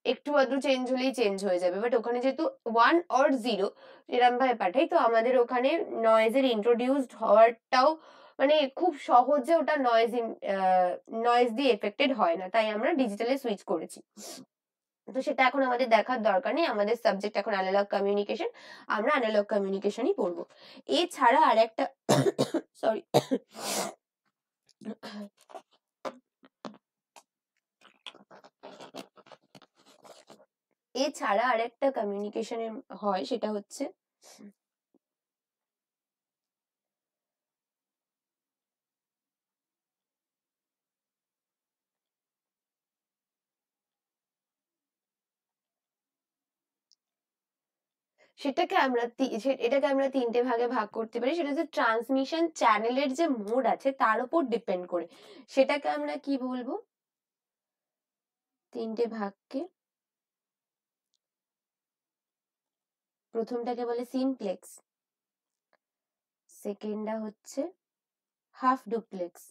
একটু আধটু চেঞ্জ হলেই চেঞ্জ হয়ে যাবে। বাট ওখানে যেহেতু 1 অর 0 এরম ভাবে পাঠাই, তো আমাদের ওখানে নয়েজের ইন্ট্রোডিউসড হওয়ারটাও মানে খুব সহজে ওটা নয়েজ দিয়ে এফেক্টেড হয় না, তাই আমরা ডিজিটালে সুইচ করেছি। তো সেটা এখন আমাদের দেখার দরকার নেই, আমাদের সাবজেক্ট এখন অ্যানালগ কমিউনিকেশন, আমরা অ্যানালগ কমিউনিকেশনই পড়বো। এছাড়া আর একটা সরি, এছাড়া আরেকটা কমিউনিকেশনের হয়, সেটা হচ্ছে এটাকে আমরা তিনটে ভাগে ভাগ করতে পারি। সেটা হচ্ছে ট্রান্সমিশন চ্যানেলের যে মোড আছে তার উপর ডিপেন্ড করে, সেটাকে আমরা কি বলবো, তিনটে ভাগকে, প্রথমটাকে বলে সিমপ্লেক্স, সেকেন্ডটা হচ্ছে হাফ ডুপ্লেক্স,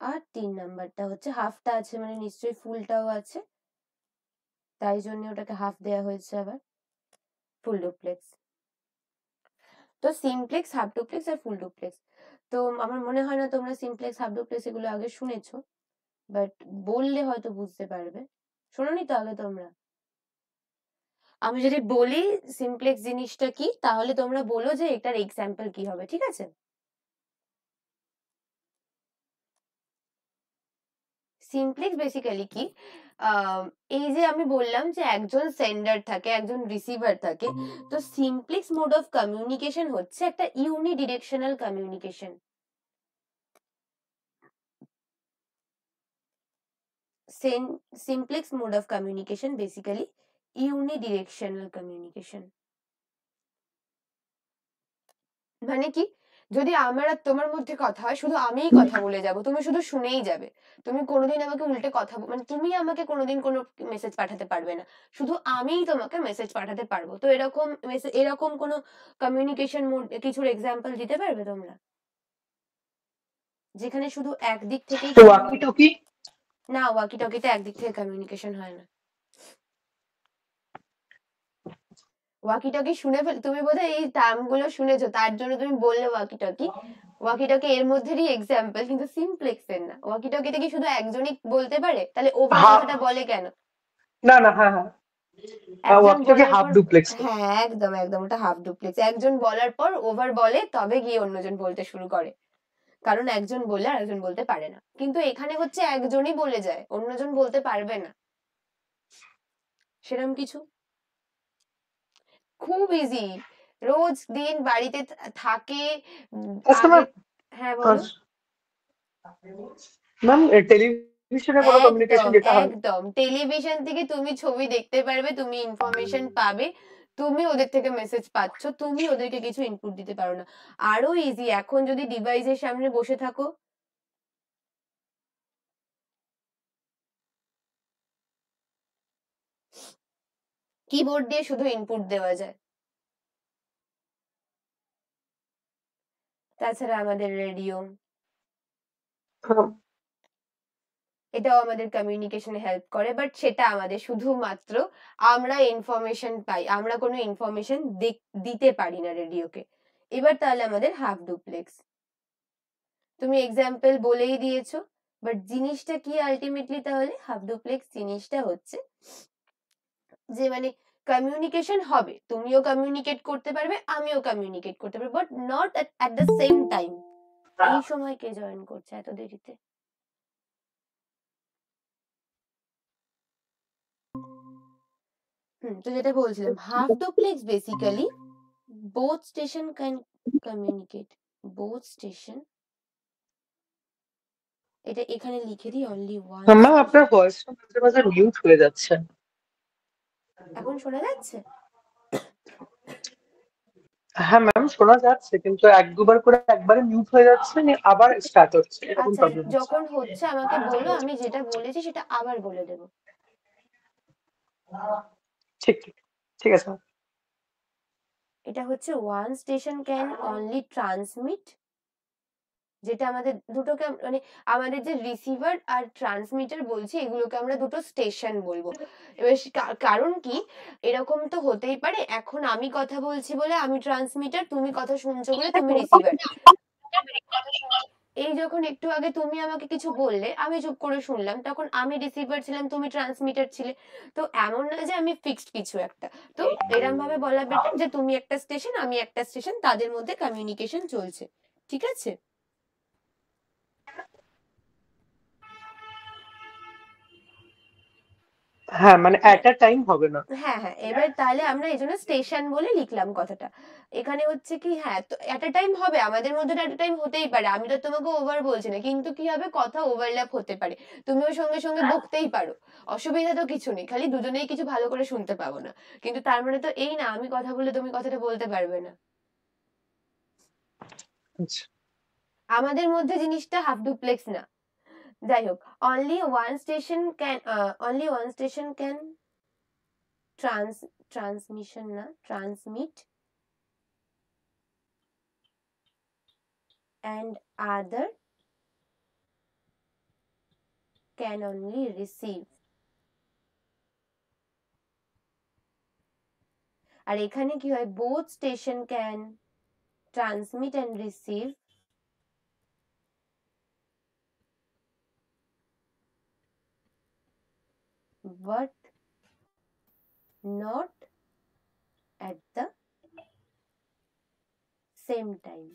আর 3 নাম্বারটা হচ্ছে হাফটা আছে মানে নিশ্চয়ই ফুলটাও আছে, তাই জন্য ওটাকে হাফ দেয়া হয়েছে আবার, ফুল ডুপ্লেক্স। তো সিমপ্লেক্স, হাফ ডুপ্লেক্স আর ফুল ডুপ্লেক্স। তো আমার মনে হয় না তোমরা সিমপ্লেক্স, হাফ ডুপ্লেক্স এগুলো আগে শুনেছো, বাট বললে হয়তো বুঝতে পারবে। শোনোনি তো আগে তোমরা? আমি যদি বলি সিমপ্লেক্স জিনিসটা কি, তাহলে তোমরা বলো যে এটার এক্সাম্পল কি হবে, ঠিক আছে? সিমপ্লেক্স বেসিক্যালি কি, এই যে আমি বললাম যে একজন সেন্ডার থাকে, একজন রিসিভার থাকে, তো সিমপ্লেক্স মোড অফ কমিউনিকেশন হচ্ছে একটা unidirectional communication. Simplex mode of communication basically unidirectional communication. মানে কি, যদি আমার আর তোমার মধ্যে কথা হয়, শুধু আমিই কথা বলে যাব, তুমি শুধু শুনেই যাবে, তুমি কোনোদিন আমাকে উল্টে কথা মানে তুমি আমাকে কোনোদিন কোনো মেসেজ পাঠাতে পারবে না, শুধু আমিই তোমাকে মেসেজ পাঠাতে পারবো। তো এরকম এরকম কোনো কমিউনিকেশন মোড কিছুর এক্সাম্পল দিতে পারবে তোমরা, যেখানে শুধু একদিক থেকেই ওয়াকি টকি। না, ওয়াকি টকিতে একদিক থেকে কমিউনিকেশন হয় না। ওয়াকি টকি শুনে তুমি বোধহয় এই টার্ম গুলো শুনেছো, তার জন্য তুমি বললে ওয়াকি টকি। ওয়াকি টকি এর মধ্যেরই এক্সাম্পল, কিন্তু সিমপ্লেক্স এর না। ওয়াকি টকিতে কি শুধু একজনই বলতে পারে? তাহলে ওভার হাফ, কথাটা বলে কেন? না না, হ্যাঁ হ্যাঁ, একজন ওয়াকি টকি বলার হাফ পর, ডুপ্লেক্স। হ্যাঁ একদম একদম, ওটা হাফ ডুপ্লেক্স। একজন বলার পর ওভার বলে, তবে গিয়ে অন্যজন বলতে শুরু করে, কারণ একজন বললে আর একজন বলতে পারে না। কিন্তু এখানে হচ্ছে একজনই বলে যায়, অন্যজন বলতে পারবে না, সেরকম কিছু। খুব ইজি, রোজ দিন বাড়িতে থাকে আচ্ছা আগে। ম্যাম, হ্যাঁ বলো। ম্যাম টেলিভিশনে কোনো কমিউনিকেশন একদম যেটা হয়। একদম, টেলিভিশন থেকে তুমি ছবি দেখতে পারবে, তুমি ইনফরমেশন পাবে, তুমি ওদের থেকে মেসেজ পাচ্ছ, তুমি ওদেরকে কিছু ইনপুট দিতে পারো না। আরো ইজি, এখন যদি ডিভাইসের সামনে বসে থাকো, কিবোর্ড দিয়ে শুধু ইনপুট দেওয়া যায়। তাছাড়া আমাদের রেডিও, হ্যাঁ, এটাও আমাদের কমিউনিকেশনে হেল্প করে, বাট সেটা আমাদের শুধুমাত্র আমরা ইনফরমেশন পাই, আমরা কোনো ইনফরমেশন দিতে পারি না রেডিওকে। এবার তাহলে আমাদের হাফ ডুপ্লেক্স, তুমি এক্সাম্পল বলেই দিয়েছো, বাট জিনিসটা কি আলটিমেটলি? তাহলে হাফ ডুপ্লেক্স জিনিসটা হচ্ছে যে মানে কমিউনিকেশন হবে, তুমিও কমিউনিকেট করতে পারবে, আমিও কমিউনিকেট করতে পারবো, but not at the same time. এই সময় কে জয়েন করছে এত দেরিতে? তো যেটা বলছিলাম, half duplex basically both station can communicate, both station, এটা এখানে লিখে দিই, only one ম্যাম আপনার station। ভয়েসটা মাঝে মাঝে মিউট হয়ে যাচ্ছে। এখন শোনা যাচ্ছে? হ্যাঁ ম্যাম, শোনা যাচ্ছে, কিন্তু এক দুবার করে একবারে মিউট হয়ে যাচ্ছে, নিয়ে আবার স্টার্ট হচ্ছে, এরকম আচ্ছা, প্রবলেম হচ্ছে। যখন হচ্ছে আমাকে বলো, আমি যেটা বলেছি সেটা আবার বলে দেবো। ঠিক ঠিক, ঠিক আছে ma'am। এটা হচ্ছে one station can only transmit, যেটা আমাদের দুটোকে মানে আমাদের যে রিসিভার আর ট্রান্সমিটার বলছি, এগুলোকে আমরা দুটো স্টেশন বলবো। এবার কারণ কি, এরকম তো হতেই পারে এখন আমি কথা বলছি বলে আমি ট্রান্সমিটার, তুমি কথা শুনছো বলে তুমি রিসিভার। এই যখন একটু আগে তুমি আমাকে কিছু বললে, আমি চুপ করে শুনলাম, তখন আমি রিসিভার ছিলাম, তুমি ট্রান্সমিটার ছিলে। তো এমন না যে আমি ফিক্সড কিছু একটা। তো এরম ভাবে বলা বেটার যে তুমি একটা স্টেশন, আমি একটা স্টেশন, তাদের মধ্যে কমিউনিকেশন চলছে, ঠিক আছে? হ্যাঁ মানে অ্যাট আ টাইম হবে না। হ্যাঁ হ্যাঁ, এবার তাহলে আমরা এই জন্য স্টেশন বলে লিখলাম কথাটা। এখানে হচ্ছে কি, হ্যাঁ তো এট আ টাইম হবে, আমাদের মধ্যে এট আ টাইম হতেই পারে, আমি তো তোমাকে ওভার বলছি না, কিন্তু কি হবে, কথা ওভারল্যাপ হতে পারে, তুমিও সঙ্গে সঙ্গে বকতেই পারো, অসুবিধা তো কিছু নেই, খালি দুজনেই কিছু ভালো করে শুনতে পাবো না। কিন্তু তার মানে তো এই না আমি কথা বললে তুমি কথাটা বলতে পারবে না। আচ্ছা, আমাদের মধ্যে জিনিসটা হাফ ডুপ্লেক্স না। যাই হোক, only one station can trans transmission না, transmit and other can only receive. আর এখানে কি হয়, both station can transmit and receive, but not at the same time.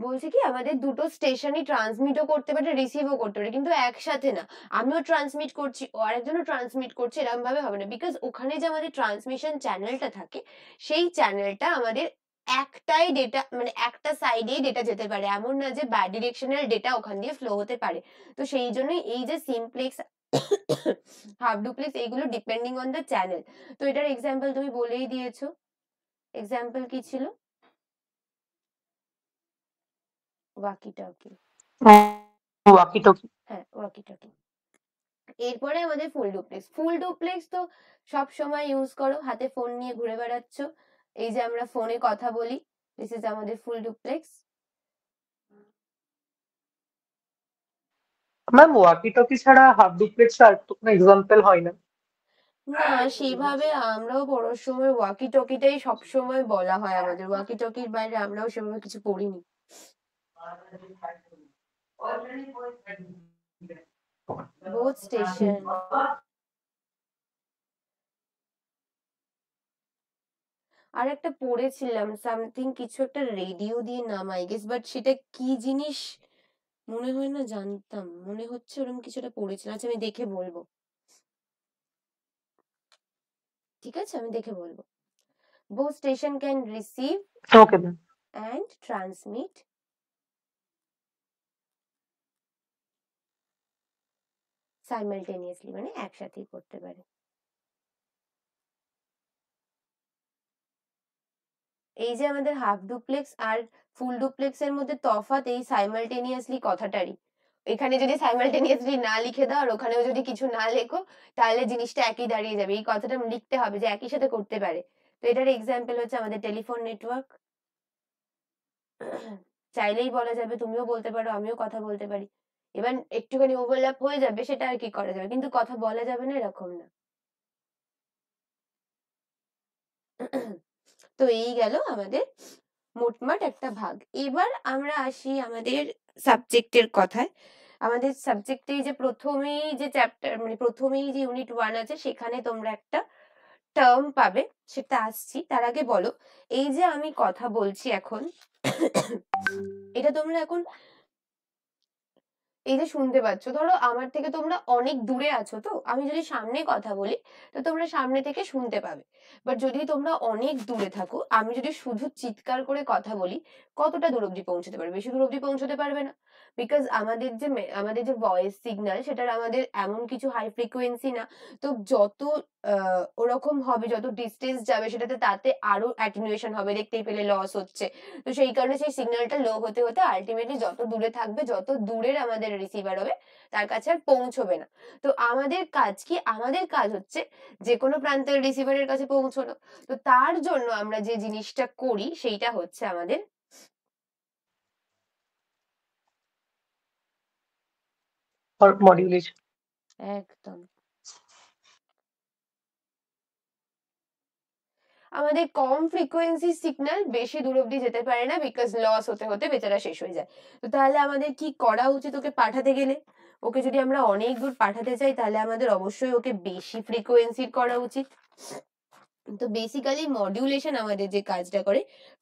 বলছে কি আমাদের দুটো স্টেশনই ট্রান্সমিটও করতে পারে, রিসিভও করতে পারে, কিন্তু একসাথে না। আমিও ট্রান্সমিট করছি ও আরেকজনও ট্রান্সমিট করছে, এরকম ভাবে হবে না, বিকজ ওখানে যে আমাদের ট্রান্সমিশন চ্যানেলটা থাকে সেই চ্যানেলটা আমাদের একটাই ডেটা, মানে একটা সাইডেই ডেটা যেতে পারে, এমন না যে বাই ডিরেকশনাল ডেটা ওখান দিয়ে ফ্লো হতে পারে। তো সেই জন্যই এই যে সিমপ্লেক্স, হাফ ডুপ্লেক্স, এইগুলো ডিপেন্ডিং অন দ্য চ্যানেল। তো এটার এক্সাম্পল তুমি বলেই দিয়েছো। এক্সাম্পল কি ছিল? Walkie talkie. Walkie talkie. হ্যাঁ, ওয়াকি টকি। এরপরে আমাদের ফুল ডুপ্লেক্স। ফুল ডুপ্লেক্স তো সব সময় ইউজ করো, হাতে ফোন নিয়ে ঘুরে বেড়াচ্ছ, এই যে আমরা ফোনে কথা বলি, দিস ইজ আমাদের full duplex. Ma'am walkie talkie ছাড়া হাফ ডুপ্লেক্স আর তো কোনো এক্সাম্পল হয় না। না, সেইভাবে আমরাও পড়ার সময় ওয়াকি টকিটাই সবসময় বলা হয় আমাদের, ওয়াকি টকির বাইরে আমরাও সেভাবে কিছু পড়িনি। বোথ স্টেশন, আর একটা পড়েছিলাম সামথিং, কিছু একটা রেডিও দিয়ে নাম আই গেস, বাট সেটা কি জিনিস মনে হয় না জানতাম, মনে হচ্ছে ওরকম কিছুটা পড়েছিলাম। আচ্ছা, আমি দেখে বলবো, ঠিক আছে, আমি দেখে বলবো। Both station can receive okay ma'am. and transmit simultaneously, মানে একসাথেই করতে পারে। এই যে আমাদের হাফ ডুপ্লেক্স আর ফুল ডুপ্লেক্স এর মধ্যে তফাৎ এই সাইমালটেনিয়াসলি কথাটারই। এখানে যদি সাইমালটেনিয়াসলি না লিখে দাও আর ওখানেও যদি কিছু না লেখো, তাহলে জিনিসটা একই দাঁড়িয়ে যাবে। এই কথাটা লিখতে হবে যে একই সাথে করতে পারে। তো এটার এক্সাম্পল হচ্ছে আমাদের টেলিফোন নেটওয়ার্ক। চাইলেই বলা যাবে, তুমিও বলতে পারো, আমিও কথা বলতে পারি, এবার একটুখানি ওভারল্যাপ হয়ে যাবে, সেটা আর কি করা যাবে, কিন্তু কথা বলা যাবে না এরকম না। তো এই গেল আমাদের মোটমাট একটা ভাগ। এবার আমরা আসি আমাদের সাবজেক্টের কথায়। আমাদের সাবজেক্টে যে প্রথমেই যে চ্যাপ্টার, মানে প্রথমেই যে ইউনিট 1 আছে, সেখানে তোমরা একটা টার্ম পাবে, সেটা আসছি। তার আগে বলো, এই যে আমি কথা বলছি এখন, এটা তোমরা এখন এই যে শুনতে পাচ্ছ, ধরো আমার থেকে তোমরা অনেক দূরে আছো, তো আমি যদি সামনে কথা বলি তো তোমরা সামনে থেকে শুনতে পাবে। বাট যদি তোমরা অনেক দূরে থাকো, আমি যদি শুধু চিৎকার করে কথা বলি, কতটা দূর অব্দি পৌঁছতে পারবে? বেশি দূর অব্দি পৌঁছতে পারবে না, বিকজ আমাদের যে ভয়েস সিগন্যাল, সেটার আমাদের এমন কিছু হাই ফ্রিকোয়েন্সি না। তো যত ওরকম হবে, যত ডিস্টেন্স যাবে, সেটাতে তাতে আরো অ্যাটেনুয়েশন হবে, দেখতেই পেলে লস হচ্ছে। তো সেই কারণে সেই সিগন্যালটা লো হতে হতে আলটিমেটলি যত দূরে থাকবে, যত দূরের আমাদের রিসিভার হবে, তার কাছে আর পৌঁছবে না। তো আমাদের কাজ কি? আমাদের কাজ হচ্ছে যে কোনো প্রান্তের রিসিভারের কাছে পৌঁছানো। তো তার জন্য আমরা যে জিনিসটা করি সেইটা হচ্ছে আমাদের মডিউলেশন। একদম, আমাদের কম ফ্রিকোয়েন্সি সিগন্যাল বেশি দূর অব্দি যেতে পারে না, বিকজ লস হতে হতে বেচারা শেষ হয়ে যায়। তো তাহলে আমাদের কি করা উচিত? ওকে পাঠাতে গেলে, ওকে যদি আমরা অনেক দূর পাঠাতে চাই, তাহলে আমাদের অবশ্যই ওকে বেশি ফ্রিকোয়েন্সির করা উচিত। তো বেসিক্যালি মডিউলেশন আমাদের যে কাজটা করে,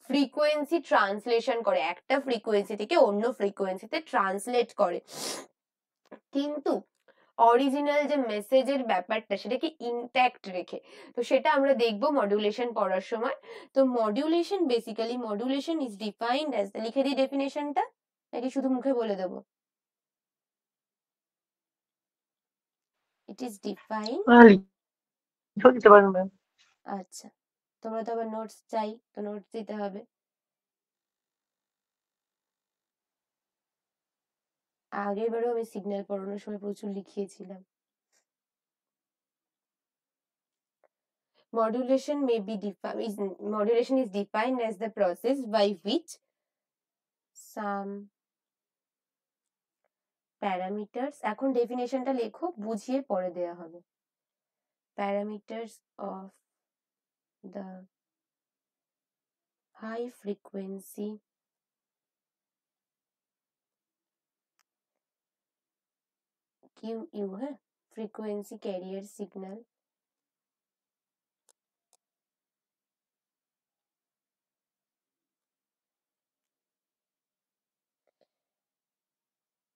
ফ্রিকোয়েন্সি ট্রান্সলেশন করে, একটা ফ্রিকোয়েন্সি থেকে অন্য ফ্রিকোয়েন্সিতে ট্রান্সলেট করে। কিন্তু অরিজিনাল যে মেসেজের ব্যাপারটা, সেটাকে ইনট্যাক্ট রেখে, তো সেটা আমরা দেখবো মডিউলেশন পড়ার সময়। তো মডিউলেশন ইজ ডিফাইন্ড অ্যাজ, লিখে দিই ডেফিনেশনটা নাকি শুধু মুখে বলে দেবো? ইট ইজ ডিফাইন্ড, লিখে দিতে পারেন ম্যাম। আচ্ছা, তোমরা তো আবার নোটস চাই, তো নোটস দিতে হবে। আগের বারেও আমি সিগন্যাল পড়ানোর সময় প্রচুর লিখিয়েছিলাম। Modulation is defined as the process by which some parameters, এখন ডেফিনেশনটা লেখো, বুঝিয়ে পরে দেয়া হবে। Parameters of the high frequency QU, হ্যাঁ, frequency carrier signal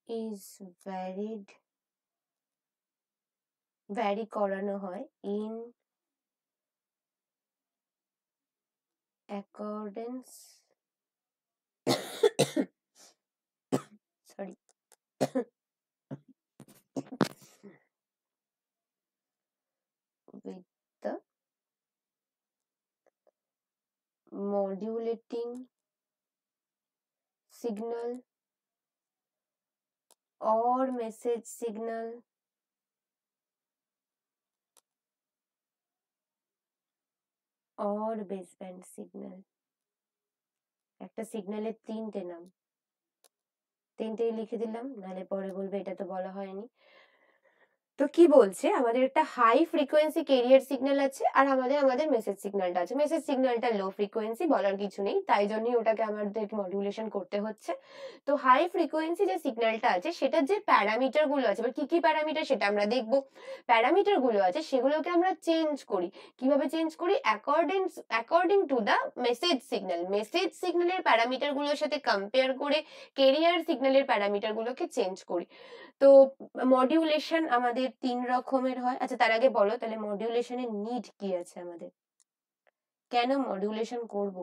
is vary করানো হয় in accordance sorry with the modulating signal or message signal or baseband signal। একটা সিগন্যালের তিনটে নাম, তিনটেই লিখে দিলাম, নাহলে পরে বলবে এটা তো বলা হয়নি। তো কি বলছে, আমাদের একটা হাই ফ্রিকোয়েন্সি ক্যারিয়ার সিগন্যাল আছে আর আমাদের মেসেজ সিগন্যালটা আছে। মেসেজ সিগন্যালটা লো ফ্রিকোয়েন্সি, বলার কিছু নেই, তাই জন্যই ওটাকে আমাদের মডুলেশন করতে হচ্ছে। তো হাই ফ্রিকোয়েন্সি যে সিগন্যালটা আছে সেটার যে প্যারামিটার গুলো আছে, কি কি প্যারামিটার সেটা আমরা দেখবো। প্যারামিটার গুলো আছে সেগুলোকে আমরা চেঞ্জ করি। কিভাবে চেঞ্জ করি? According to the message signal. Message সিগন্যালের প্যারামিটার গুলোর সাথে কম্পেয়ার করে ক্যারিয়ার সিগন্যালের প্যারামিটার গুলোকে চেঞ্জ করি। তো মডিউলেশন আমাদের 3 রকমের হয়। আচ্ছা, তার আগে বলো তাহলে মডিউলেশনের নিড কি আছে আমাদের, কেন মডিউলেশন করব?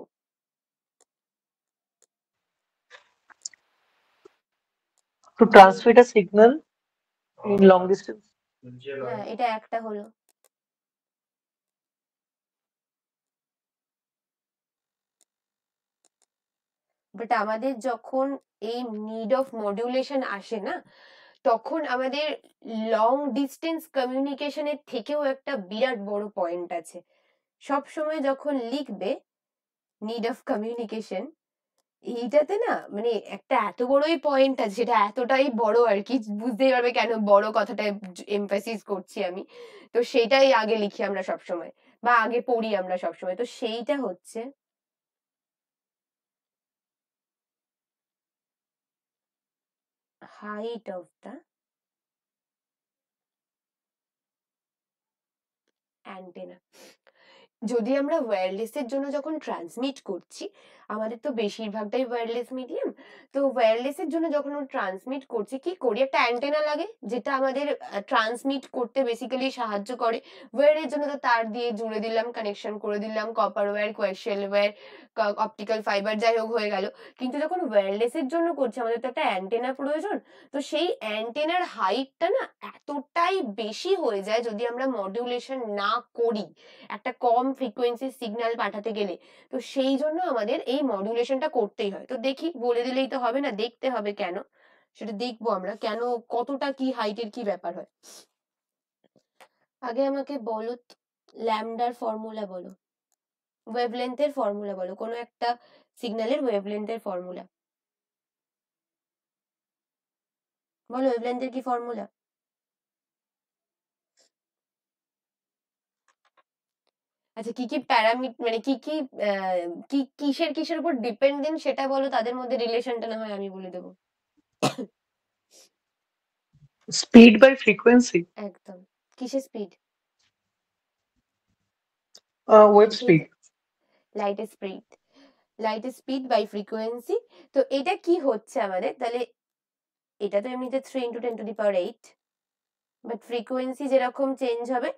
To transmit a signal in long distance. হ্যাঁ, এটা একটা হলো। বাট আমাদের যখন এই নিড অফ মডিউলেশন আসে না, তখন আমাদের লং ডিস্টেন্স কমিউনিকেশনের থেকেও একটা বিরাট বড় পয়েন্ট আছে। সব সময় যখন লিখবে নিড অফ কমিউনিকেশন, এইটাতে না মানে একটা এত বড়ই পয়েন্ট আছে, সেটা এতটাই বড় আর কি, বুঝতেই পারবে কেন বড় কথাটা এমফাসিস করছি আমি। তো সেটাই আগে লিখি আমরা সব সময়, বা আগে পড়ি আমরা সব সময়। তো সেইটা হচ্ছে হাইট অফ দ্য অ্যান্টেনা। যদি আমরা ওয়্যারলেস এর জন্য যখন ট্রান্সমিট করছি, আমাদের তো বেশিরভাগটাই ওয়্যারলেস মিডিয়াম, তো ওয়্যারলেস এর জন্য যখন ট্রান্সমিট করছি কি করি, একটা অ্যান্টেনা লাগে যেটা আমাদের ট্রান্সমিট করতে বেসিক্যালি সাহায্য করে। ওয়্যারের জন্য তো তার দিয়ে জুড়ে দিলাম, কানেকশন করে দিলাম, copper wire, coaxial wire, optical fibre, যাই হোক হয়ে গেল। কিন্তু যখন ওয়্যারলেস এর জন্য করছি আমাদের তো একটা অ্যান্টেনা প্রয়োজন। তো সেই অ্যান্টেনার হাইটটা না এতটাই বেশি হয়ে যায় যদি আমরা মডিউলেশন না করি একটা কম ফ্রিকোয়েন্সি সিগন্যাল পাঠাতে গেলে। তো সেই জন্য আমাদের এই মডিউলেশনটা করতেই হয়। তো দেখি, বলে দিলেই তো হবে না, দেখতে হবে কেন, সেটা দেখবো আমরা কেন, কতটা কি হাইটের কি ব্যাপার হয়। আগে আমাকে বলো, ল্যামডার ফর্মুলা বলো, ওয়েভলেন্থের ফর্মুলা বলো, কোনো একটা সিগন্যালের ওয়েভলেন্থের ফর্মুলা বলো। ওয়েভলেন্থের কি ফর্মুলা? আচ্ছা, কি কি প্যারামিটার, মানে কি কি কি কিসের কিসের উপর ডিপেন্ডেন্ট সেটা বলো, তাদের মধ্যে রিলেশনটা না হয় আমি বলে দেবো। Speed by frequency. একদম। কিসের স্পিড? Wave speed. লাইটের স্পিড। লাইটের স্পিড বাই ফ্রিকোয়েন্সি। তো এটা কি হচ্ছে আমাদের তাহলে, এটা তো এমনিতে 3 × 10⁸, বাট ফ্রিকোয়েন্সি যেরকম চেঞ্জ হবে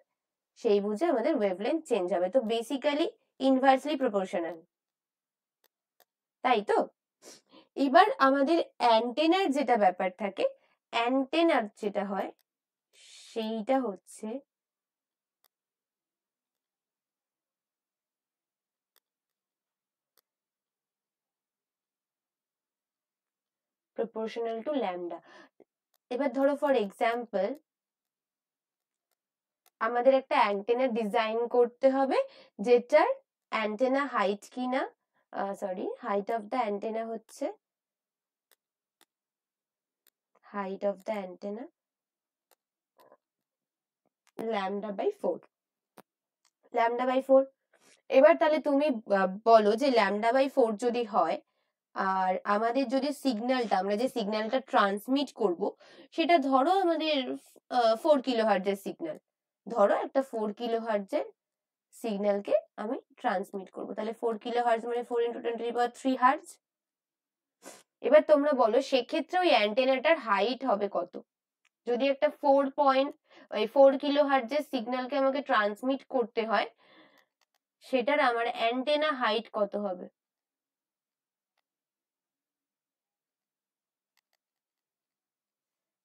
সেই বুঝে আমাদের ওয়েভলেন্থ চেঞ্জ হবে। তো বেসিক্যালি ইনভার্সলি প্রপোর্শনাল, তাই তো। এবার আমাদের অ্যান্টেনার যেটা ব্যাপার থাকে, অ্যান্টেনার যেটা হয় সেইটা হচ্ছে প্রপোর্শনাল টু ল্যামডা। এবার ধরো ফর এক্সাম্পল আমাদের একটা অ্যান্টেনা ডিজাইন করতে হবে যেটার অ্যান্টেনা হাইট কিনা, হাইট অফ দ্য অ্যান্টেনা হচ্ছে height of the antenna λ/4 λ/4 এবার তাহলে তুমি বলো যে λ/4 যদি হয় আর আমাদের যদি সিগন্যালটা আমরা যে সিগন্যালটা ট্রান্সমিট করব সেটা ধরো আমাদের 4 কিলোহার্টজের সিগন্যাল, ধরো একটা 4 কিলোহার্টজের সিগন্যালকে আমি ট্রান্সমিট করব, তাহলে 4 কিলোহার্টজ মানে 4 × 10³ হার্টজ। এবার তোমরা বলো সেক্ষেত্রে ওই অ্যান্টেনাটার হাইট হবে কত? যদি একটা 4 কিলোহার্টজের সিগন্যালকে আমাকে ট্রান্সমিট করতে হয়, সেটার আমার অ্যান্টেনা হাইট কত হবে?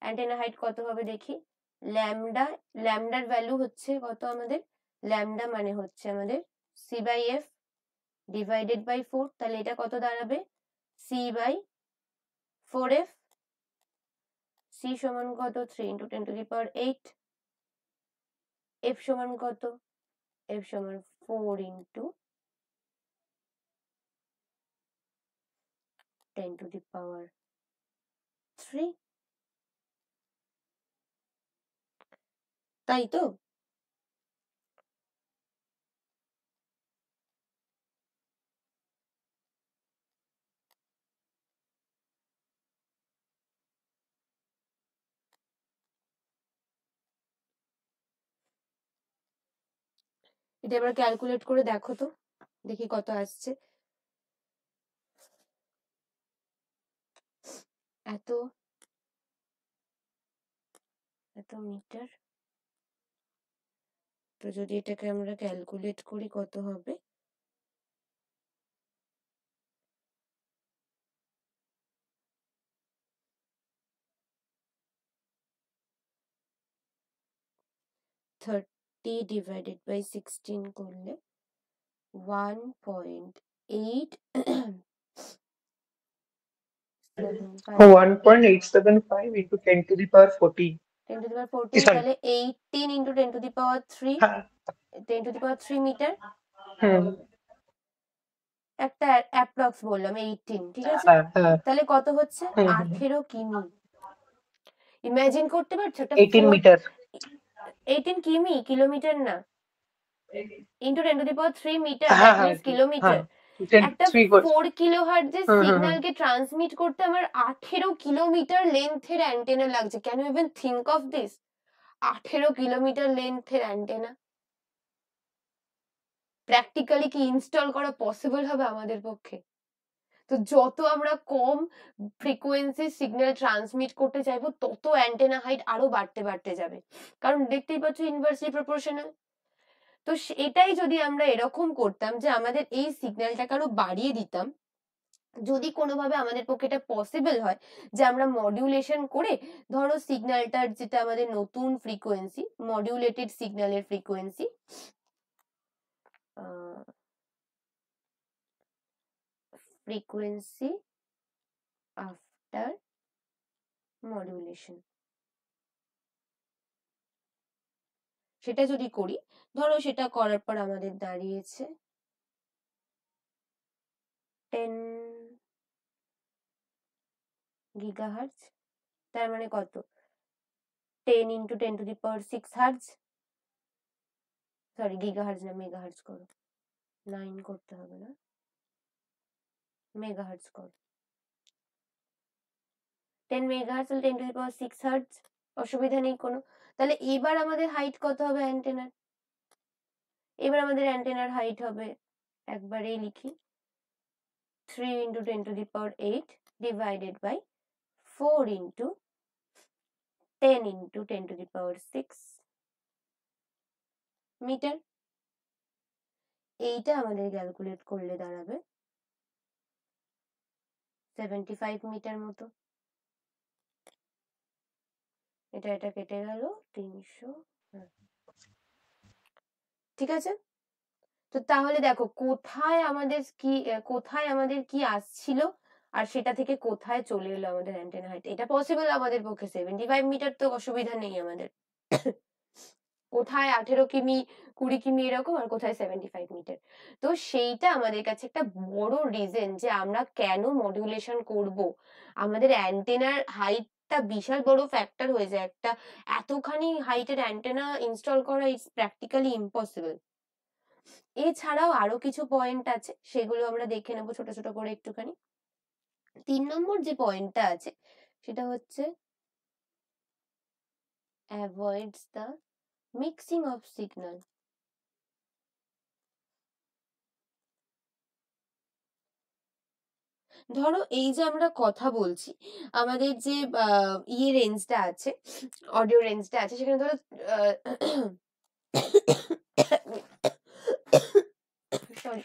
অ্যান্টেনা হাইট কত হবে দেখি। ল্যামডার ভ্যালু হচ্ছে কত আমাদের? ল্যামডা মানে হচ্ছে আমাদের c/f ডিভাইডেড বাই 4, তাহলে এটা কত দাঁড়াবে? c/4f। c সমান কত? 3 × 10⁸। f সমান কত? f সমান 4 × 10⁻3, তাই তো? এটা এবার ক্যালকুলেট করে দেখো তো, দেখি কত আসছে। এত মিটার, তো যদি এটাকে আমরা ক্যালকুলেট করি কত হবে? (30 ডিভাইডেড বাই 16 করলে 1.8 1.875 into 10⁻14 10⁻14, তাহলে 18 × 10⁻3 হ্যাঁ 10⁻3 মিটার। হুম একটা অ্যাপ্রক্স বললাম 18, ঠিক আছে? হ্যাঁ হ্যাঁ তাহলে কত হচ্ছে? হুম 18 কিমি। ইমাজিন করতে পারছো একটা 18 মিটার 18 কিমি, কিলোমিটার না, ইন্টু 10⁻3 মিটার, হ্যাঁ দ্যাট হ্যাঁ মিন্স কিলোমিটার। একটা 3 করে 4 কিলোহার্টজের হুম হুম হুম সিগন্যালকে ট্রান্সমিট করতে আমার 18 কিলোমিটার লেন্থের অ্যান্টেনা লাগছে। Can you even think of this? 18 kilometre লেন্থের অ্যান্টেনা প্র্যাকটিক্যালি কি ইনস্টল করা পসিবল হবে আমাদের পক্ষে? তো যত আমরা কম ফ্রিকোয়েন্সি সিগন্যাল ট্রান্সমিট করতে চাইবো তত অ্যান্টেনা হাইট আরো বাড়তে যাবে, কারণ দেখতেই পাচ্ছ ইনভার্সলি প্রপোর্শনাল। তো এটাই যদি আমরা এরকম করতাম যে আমাদের এই সিগন্যালটাকে আরো বাড়িয়ে দিতাম, যদি কোনোভাবে আমাদের পক্ষে এটা পসিবল হয় যে আমরা মডিউলেশন করে ধরো সিগন্যালটার যেটা আমাদের নতুন ফ্রিকোয়েন্সি, মডিউলেটেড সিগন্যালের ফ্রিকোয়েন্সি আফটার মডিউলেশন, সেটা যদি করি, ধরো সেটা করার পর আমাদের দাঁড়িয়েছে 10 গিগাহার্টজ, তার মানে কত? 10 × 10⁶ হার্টজ, সরি গিগাহার্টজ না, মেগাহার্টজ করো, 9 করতে হবে না, মেগাহার্টজ করো। 10 মেগাহার্টজ 10⁶ হার্টজ, অসুবিধা নেই কোনো। তাহলে এবার আমাদের হাইট কত হবে অ্যান্টেনার? এবার আমাদের অ্যান্টেনার হাইট হবে, একবারেই লিখি, 3 × 10⁸ ডিভাইডেড বাই 4 × 10 × 10⁶ মিটার। এইটা আমাদের ক্যালকুলেট করলে দাঁড়াবে 75 মিটার মতো। এটা কেটে গেল 300, ঠিক আছে? তো তাহলে দেখো কোথায় আমাদের কি আসছিল আর সেটা থেকে কোথায় চলে এলো আমাদের অ্যান্টেনা হাইট। এটা পসিবল আমাদের পক্ষে, 75 মিটার তো অসুবিধা নেই আমাদের। কোথায় 18 কিমি 20 কিমি এরকম, আর কোথায় 75 মিটার। তো সেইটা আমাদের কাছে একটা বড় রিজন যে আমরা কেন মডিউলেশন করব, আমাদের অ্যান্টেনার হাইট একটা বিশাল বড় ফ্যাক্টর হয়ে যায়। একটা এতখানি হাইটের অ্যান্টেনা ইনস্টল করা ইজ প্র্যাকটিক্যালি ইম্পসিবল। এছাড়াও আরো কিছু পয়েন্ট আছে, সেগুলো আমরা দেখে নেবো ছোট ছোট করে একটুখানি। 3 নম্বর যে পয়েন্টটা আছে সেটা হচ্ছে avoids the mixing of signal। ধরো এই যে আমরা কথা বলছি, আমাদের যে ইয়ে রেঞ্জটা আছে, অডিও রেঞ্জটা আছে, সেখানে ধরো সরি,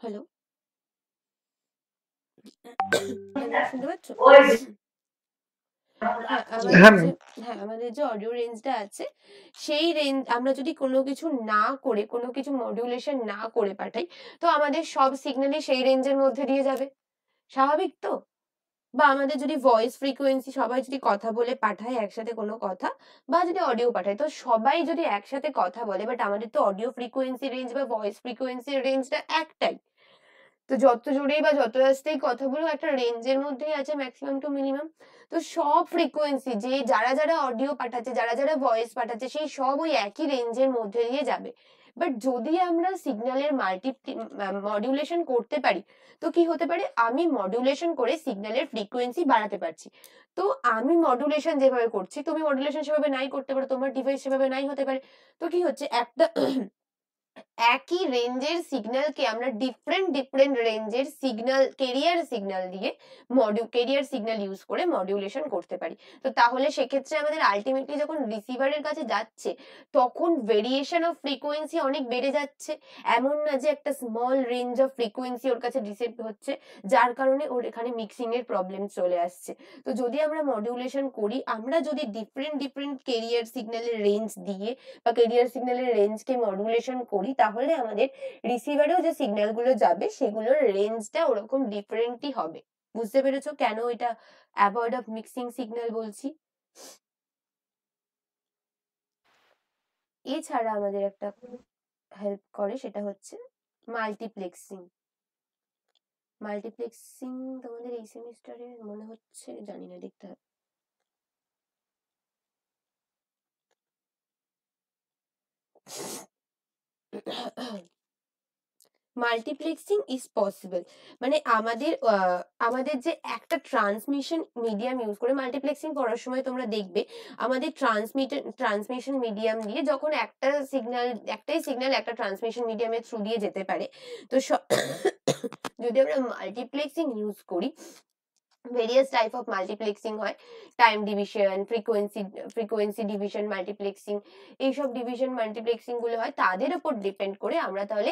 হ্যালো হ্যালো, শুনতে পাচ্ছ? হ্যাঁ, হ্যাঁ ম্যাম। আমাদের যে অডিও রেঞ্জটা আছে, সেই রেঞ্জ আমরা যদি কোনো কিছু না করে, কোনো কিছু মডিউলেশন না করে পাঠাই, তো আমাদের সব সিগন্যালই সেই রেঞ্জের মধ্যে দিয়ে যাবে। স্বাভাবিক তো? বা আমাদের যদি ভয়েস ফ্রিকোয়েন্সি, সবাই যদি কথা বলে পাঠায় একসাথে কোনো কথা, বা যদি অডিও পাঠায়, তো সবাই যদি একসাথে কথা বলে, বাট আমাদের তো অডিও ফ্রিকোয়েন্সি রেঞ্জ বা ভয়েস ফ্রিকোয়েন্সির রেঞ্জটা একটাই। তো যত জোরেই বা যত আস্তেই কথাগুলো একটা রেঞ্জের মধ্যেই আছে, ম্যাক্সিমাম টু মিনিমাম। তো সব ফ্রিকোয়েন্সি, যে যারা যারা অডিও পাঠাচ্ছে, যারা যারা ভয়েস পাঠাচ্ছে, সেই সব ওই একই রেঞ্জের মধ্যে দিয়ে যাবে। বাট যদি আমরা সিগন্যালের মডিউলেশন করতে পারি, তো কি হতে পারে, আমি মডিউলেশন করে সিগন্যালের ফ্রিকোয়েন্সি বাড়াতে পারছি। তো আমি মডিউলেশন যেভাবে করছি, তুমি মডিউলেশন সেভাবে নাই করতে পারো, তোমার ডিভাইস সেভাবে নাই হতে পারে। তো কি হচ্ছে, একটা একই রেঞ্জের সিগন্যালকে আমরা ডিফারেন্ট ডিফারেন্ট রেঞ্জের সিগন্যাল, কেরিয়ার সিগন্যাল দিয়ে কেরিয়ার সিগন্যাল ইউজ করে মডিউলেশন করতে পারি। তো তাহলে সেক্ষেত্রে আমাদের আলটিমেটলি যখন রিসিভারের কাছে যাচ্ছে, তখন ভেরিয়েশন অফ ফ্রিকোয়েন্সি অনেক বেড়ে যাচ্ছে। এমন না যে একটা স্মল রেঞ্জ অফ ফ্রিকোয়েন্সি ওর কাছে রিসিভ হচ্ছে, যার কারণে ওর এখানে মিক্সিং এর প্রবলেম চলে আসছে। তো যদি আমরা মডিউলেশন করি, আমরা যদি ডিফারেন্ট ডিফারেন্ট কেরিয়ার সিগন্যালের রেঞ্জ দিয়ে বা কেরিয়ার সিগন্যালের রেঞ্জকে মডুলেশন করি, তাহলে আমাদের রিসিভারেও যে সিগন্যাল গুলো যাবে, সেগুলোর রেঞ্জটা ওরকম ডিফারেন্টই হবে। বুঝতে পেরেছো কেন এটা অ্যাভয়েড অফ মিক্সিং সিগন্যাল বলছি? এছাড়া আমাদের একটা হেল্প করে, সেটা হচ্ছে মাল্টিপ্লেক্সিং। মাল্টিপ্লেক্সিং তোমাদের এই সেমিস্টারে মনে হচ্ছে, জানি না, দেখতে হবে। মাল্টিপ্লেক্সিং ইজ পসিবল, মানে আমাদের যে একটা ট্রান্সমিশন মিডিয়াম ইউজ করে, মাল্টিপ্লেক্সিং করার সময় তোমরা দেখবে আমাদের ট্রান্সমিশন মিডিয়াম দিয়ে যখন একটাই সিগন্যাল একটা ট্রান্সমিশন মিডিয়ামের থ্রু দিয়ে যেতে পারে, তো যদি আমরা মাল্টিপ্লেক্সিং ইউজ করি, ভেরিয়াস টাইপ অফ মাল্টিপ্লেক্সিং হয়, time division, frequency division multiplexing, এইসব ডিভিশন মাল্টিপ্লেক্সিং গুলো হয়, তাদের উপর ডিপেন্ড করে আমরা তাহলে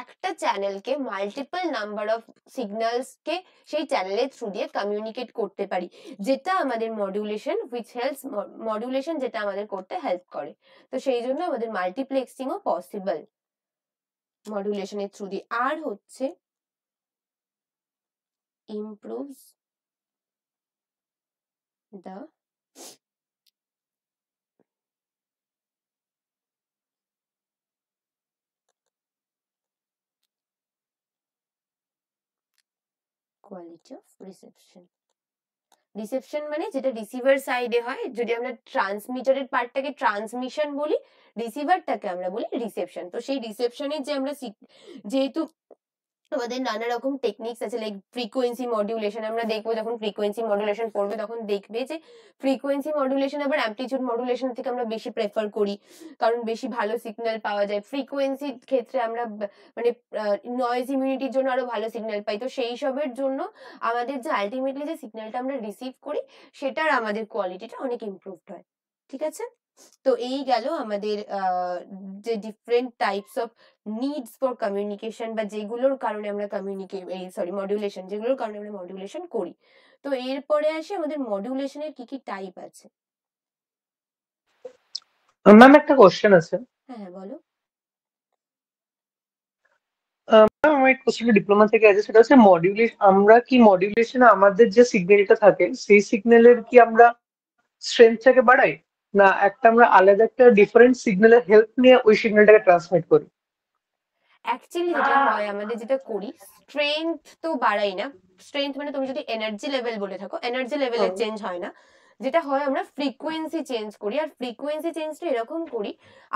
একটা চ্যানেলকে মাল্টিপল নাম্বার অফ সিগন্যালস কে সেই চ্যানেলের থ্রু দিয়ে কমিউনিকেট করতে পারি, যেটা আমাদের মডিউলেশন যেটা আমাদের করতে হেল্প করে। তো সেই জন্য আমাদের মাল্টিপ্লেক্সিংও পসিবল মডিউলেশনের থ্রু দিয়ে। আর হচ্ছে improves the quality of reception. Reception মানে যেটা রিসিভার সাইডে হয়, যদি আমরা ট্রান্সমিটারের পার্টটাকে ট্রান্সমিশন বলি, রিসিভারটাকে আমরা বলি রিসেপশন। তো সেই রিসেপশনের যে আমরা যেহেতু আমাদের নানা রকম টেকনিক্স আছে, লাইক ফ্রিকোয়েন্সি মডিউলেশন, আমরা দেখবো যখন ফ্রিকোয়েন্সি মডিউলেশন পড়বে, তখন দেখবে যে ফ্রিকোয়েন্সি মডিউলেশন আবার অ্যামপ্লিটিউড মডিউলেশন থেকে আমরা বেশি প্রেফার করি, কারণ বেশি ভালো সিগন্যাল পাওয়া যায়। ফ্রিকোয়েন্সির ক্ষেত্রে আমরা মানে নয়েজ ইমিউনিটির জন্য আরো ভালো সিগন্যাল পাই। তো সেই সবের জন্য আমাদের যে আলটিমেটলি যে সিগন্যালটা আমরা রিসিভ করি, সেটার আমাদের কোয়ালিটিটা অনেক ইমপ্রুভড হয়। ঠিক আছে? তো এই গেল আমাদের যে different types of needs for communication, বা যেগুলোর কারণে আমরা মডিউলেশন, যেগুলোর কারণে আমরা মডিউলেশন করি। তো এরপরে আসে আমাদের মডিউলেশনের কি কি টাইপ আছে। ম্যাম একটা কোশ্চেন আছে। হ্যাঁ হ্যাঁ, বলো। ম্যাম আমার কোশ্চেনটা ডিপ্লোমা থেকে আছে, সেটা হচ্ছে মডিউলেশন, আমরা কি মডিউলেশনে আমাদের যে সিগন্যালটা থাকে সেই সিগন্যালের কি আমরা স্ট্রেংথটাকে বাড়াই, না একটা আমরা আলাদা একটা ডিফারেন্ট সিগন্যালের হেল্প নিয়ে ওই সিগন্যালটাকে ট্রান্সমিট করি? অ্যাকচুয়ালি যেটা হয় আমাদের যেটা করি, স্ট্রেংথ তো বাড়াই না। স্ট্রেংথ মানে তুমি যদি এনার্জি লেভেল বলে থাকো, এনার্জি লেভেলের চেঞ্জ হয় না। যেটা হয় আমরা ফ্রিকোয়েন্সি চেঞ্জ করি, আর ফ্রিকোয়েন্সি চেঞ্জটা এরকম করি,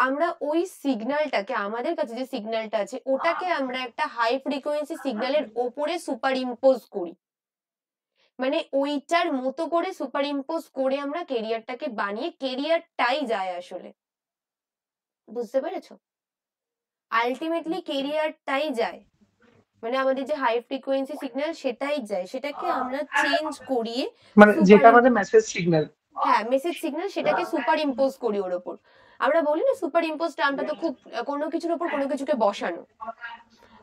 আমরা ওই সিগন্যালটাকে, আমাদের কাছে যে সিগন্যালটা আছে ওটাকে আমরা একটা হাই ফ্রিকোয়েন্সি সিগন্যালের ওপরে সুপার ইম্পোজ করি। মানে ওইটার মতো করে সুপার ইম্পোজ করে আমরা কেরিয়ারটাকে বানিয়ে, কেরিয়ারটাই যায় আসলে, বুঝতে পেরেছো? আলটিমেটলি কেরিয়ারটাই যায়, মানে আমাদের যে হাই ফ্রিকোয়েন্সি সিগন্যাল সেটাই যায়, সেটাকে আমরা চেঞ্জ করিয়ে মানে সুপার, যেটা আমাদের মেসেজ সিগন্যাল। হ্যাঁ মেসেজ সিগন্যাল, সেটাকে সুপার ইম্পোজ করি ওর ওপর। আমরা বলি না সুপার ইম্পোজ টার্মটা তো খুব, কোনো কিছুর ওপর কোনো কিছুকে বসানো,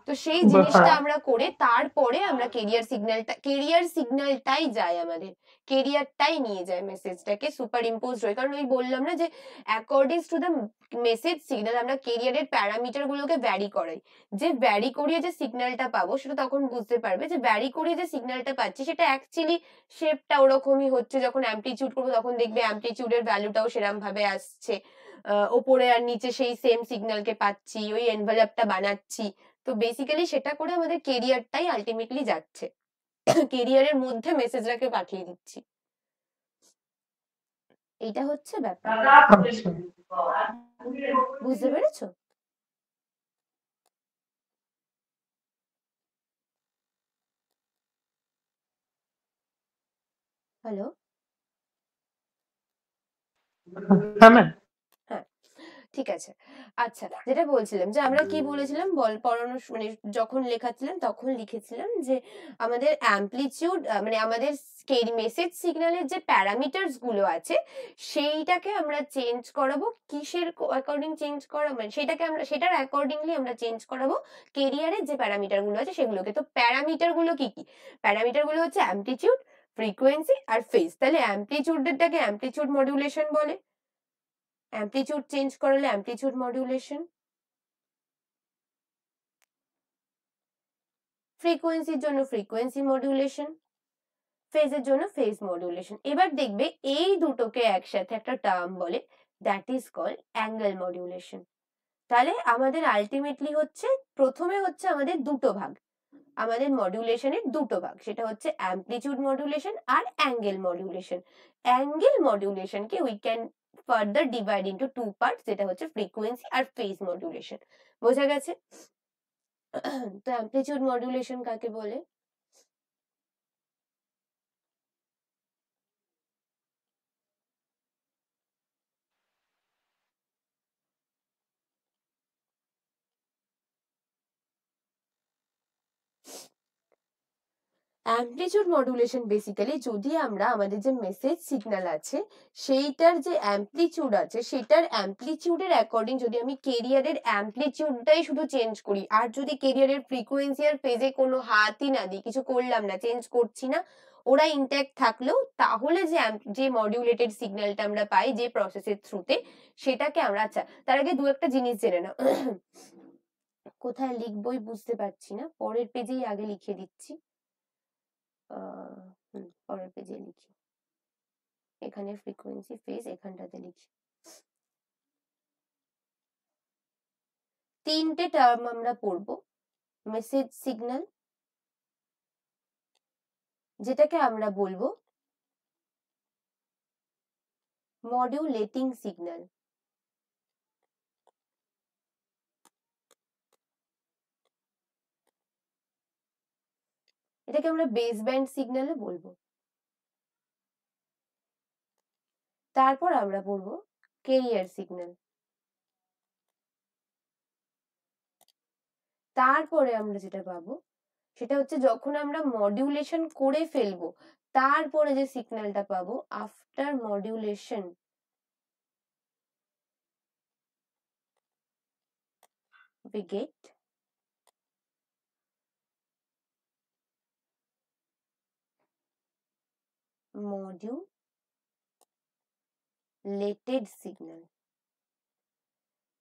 তো সেই জিনিসটা হ্যাঁ, আমরা করে তারপরে আমরা কেরিয়ার সিগন্যালটাই যায় আমাদের, কেরিয়ারটাই নিয়ে যায় মেসেজটাকে সুপার ইম্পোজ হয়ে। কারণ ওই বললাম না যে according to the message signal আমরা কেরিয়ারের প্যারামিটার গুলোকে ভ্যারি করাই। যে ভ্যারি করিয়ে যে সিগন্যালটা পাবো সেটা তখন বুঝতে পারবে যে ভ্যারি করিয়ে যে সিগন্যালটা পাচ্ছি সেটা অ্যাকচুয়ালি শেপটা ওরকমই হচ্ছে, যখন অ্যামপ্লিচিউড করবো তখন দেখবে অ্যামপ্লিচিউডের ভ্যালুটাও সেরকম ভাবে আসছে, ওপরে আর নিচে সেই সেম সিগন্যালকে পাচ্ছি, ওই এনভেলপটা বানাচ্ছি। তো বেসিক্যালি সেটা করে আমাদের কেরিয়ারটাই আলটিমেটলি যাচ্ছে, কেরিয়ারের মধ্যে মেসেজটাকে পাঠিয়ে দিচ্ছি, এইটা হচ্ছে ব্যাপার। আচ্ছা। বুঝতে পেরেছো? হ্যালো? হ্যাঁ ম্যাম। হ্যাঁ, ঠিক আছে। আচ্ছা, যেটা বলছিলাম যে আমরা কি বলেছিলাম বল, পড়ানোর মানে যখন লেখাচ্ছিলাম তখন লিখেছিলাম যে আমাদের অ্যামপ্লিচিউড, মানে আমাদের মেসেজ সিগন্যালের যে প্যারামিটারস গুলো আছে সেইটাকে আমরা চেঞ্জ করাবো, কিসের অ্যাকর্ডিং চেঞ্জ করা, মানে সেটাকে আমরা সেটার অ্যাকর্ডিংলি আমরা চেঞ্জ করাবো কেরিয়ারের যে প্যারামিটার গুলো আছে সেগুলোকে। তো প্যারামিটার গুলো কি কি? প্যারামিটার গুলো হচ্ছে অ্যামপ্লিচিউড, ফ্রিকোয়েন্সি আর ফেজ। তাহলে অ্যামপ্লিচিউডটাকে অ্যামপ্লিচিউড মডুলেশন বলে, অ্যামপ্লিচিউড চেঞ্জ করালে অ্যামপ্লিচিউড মডুলেশন, ফ্রিকোয়েন্সির জন্য ফ্রিকোয়েন্সি মডুলেশন, ফেজের জন্য ফেজ মডুলেশন। এবার দেখবে এই দুটোকে একসাথে একটা টার্ম বলে, that is called angle modulation. তাহলে আমাদের আলটিমেটলি হচ্ছে, প্রথমে হচ্ছে আমাদের দুটো ভাগ, আমাদের মডুলেশনের দুটো ভাগ, সেটা হচ্ছে অ্যামপ্লিচিউড মডুলেশন আর অ্যাঙ্গেল মডুলেশন। অ্যাঙ্গেল মডুলেশনকে we can further divide into two parts, যেটা হচ্ছে ফ্রিকোয়েন্সি আর ফেজ মডুলেশন। বোঝা গেছে? তো অ্যামপ্লিচিউড মডুলেশন কাকে বলে? অ্যামপ্লিচিউড মডুলেশন বেসিক্যালি যদি আমরা আমাদের যে মেসেজ সিগন্যাল আছে সেইটার যে অ্যামপ্লিচিউড আছে সেটার অ্যামপ্লিচিউডের অ্যাকর্ডিং যদি আমি কেরিয়ারের অ্যামপ্লিচিউডটাই শুধু চেঞ্জ করি, আর যদি কেরিয়ারের ফ্রিকোয়েন্সি আর ফেজে কোনো হাতই না দিই, কিছু করলাম না, চেঞ্জ করছি না, ওরা ইনট্যাক্ট থাকলেও, তাহলে যে মডিউলেটেড সিগন্যালটা আমরা পাই যে প্রসেসের থ্রুতে, সেটাকে আমরা, আচ্ছা তার আগে দু একটা জিনিস জেনে নাও। কোথায় লিখবই বুঝতে পারছি না, পরের পেজেই আগে লিখে দিচ্ছি। পরের পেজে লিখি, এখানে ফ্রিকোয়েন্সি ফেজ এখানটাতে লিখি। তিনটে টার্ম আমরা পড়বো, মেসেজ সিগন্যাল, যেটাকে আমরা বলবো মডিউলেটিং সিগন্যাল, এটাকে আমরা বেস ব্যান্ড সিগন্যালও বলবো। তারপর আমরা পড়বো কেরিয়ার সিগন্যাল, তারপরে আমরা যেটা পাবো সেটা হচ্ছে যখন আমরা মডিউলেশন করে ফেলবো তারপরে যে সিগন্যালটা পাবো, after modulation we get modulated signal।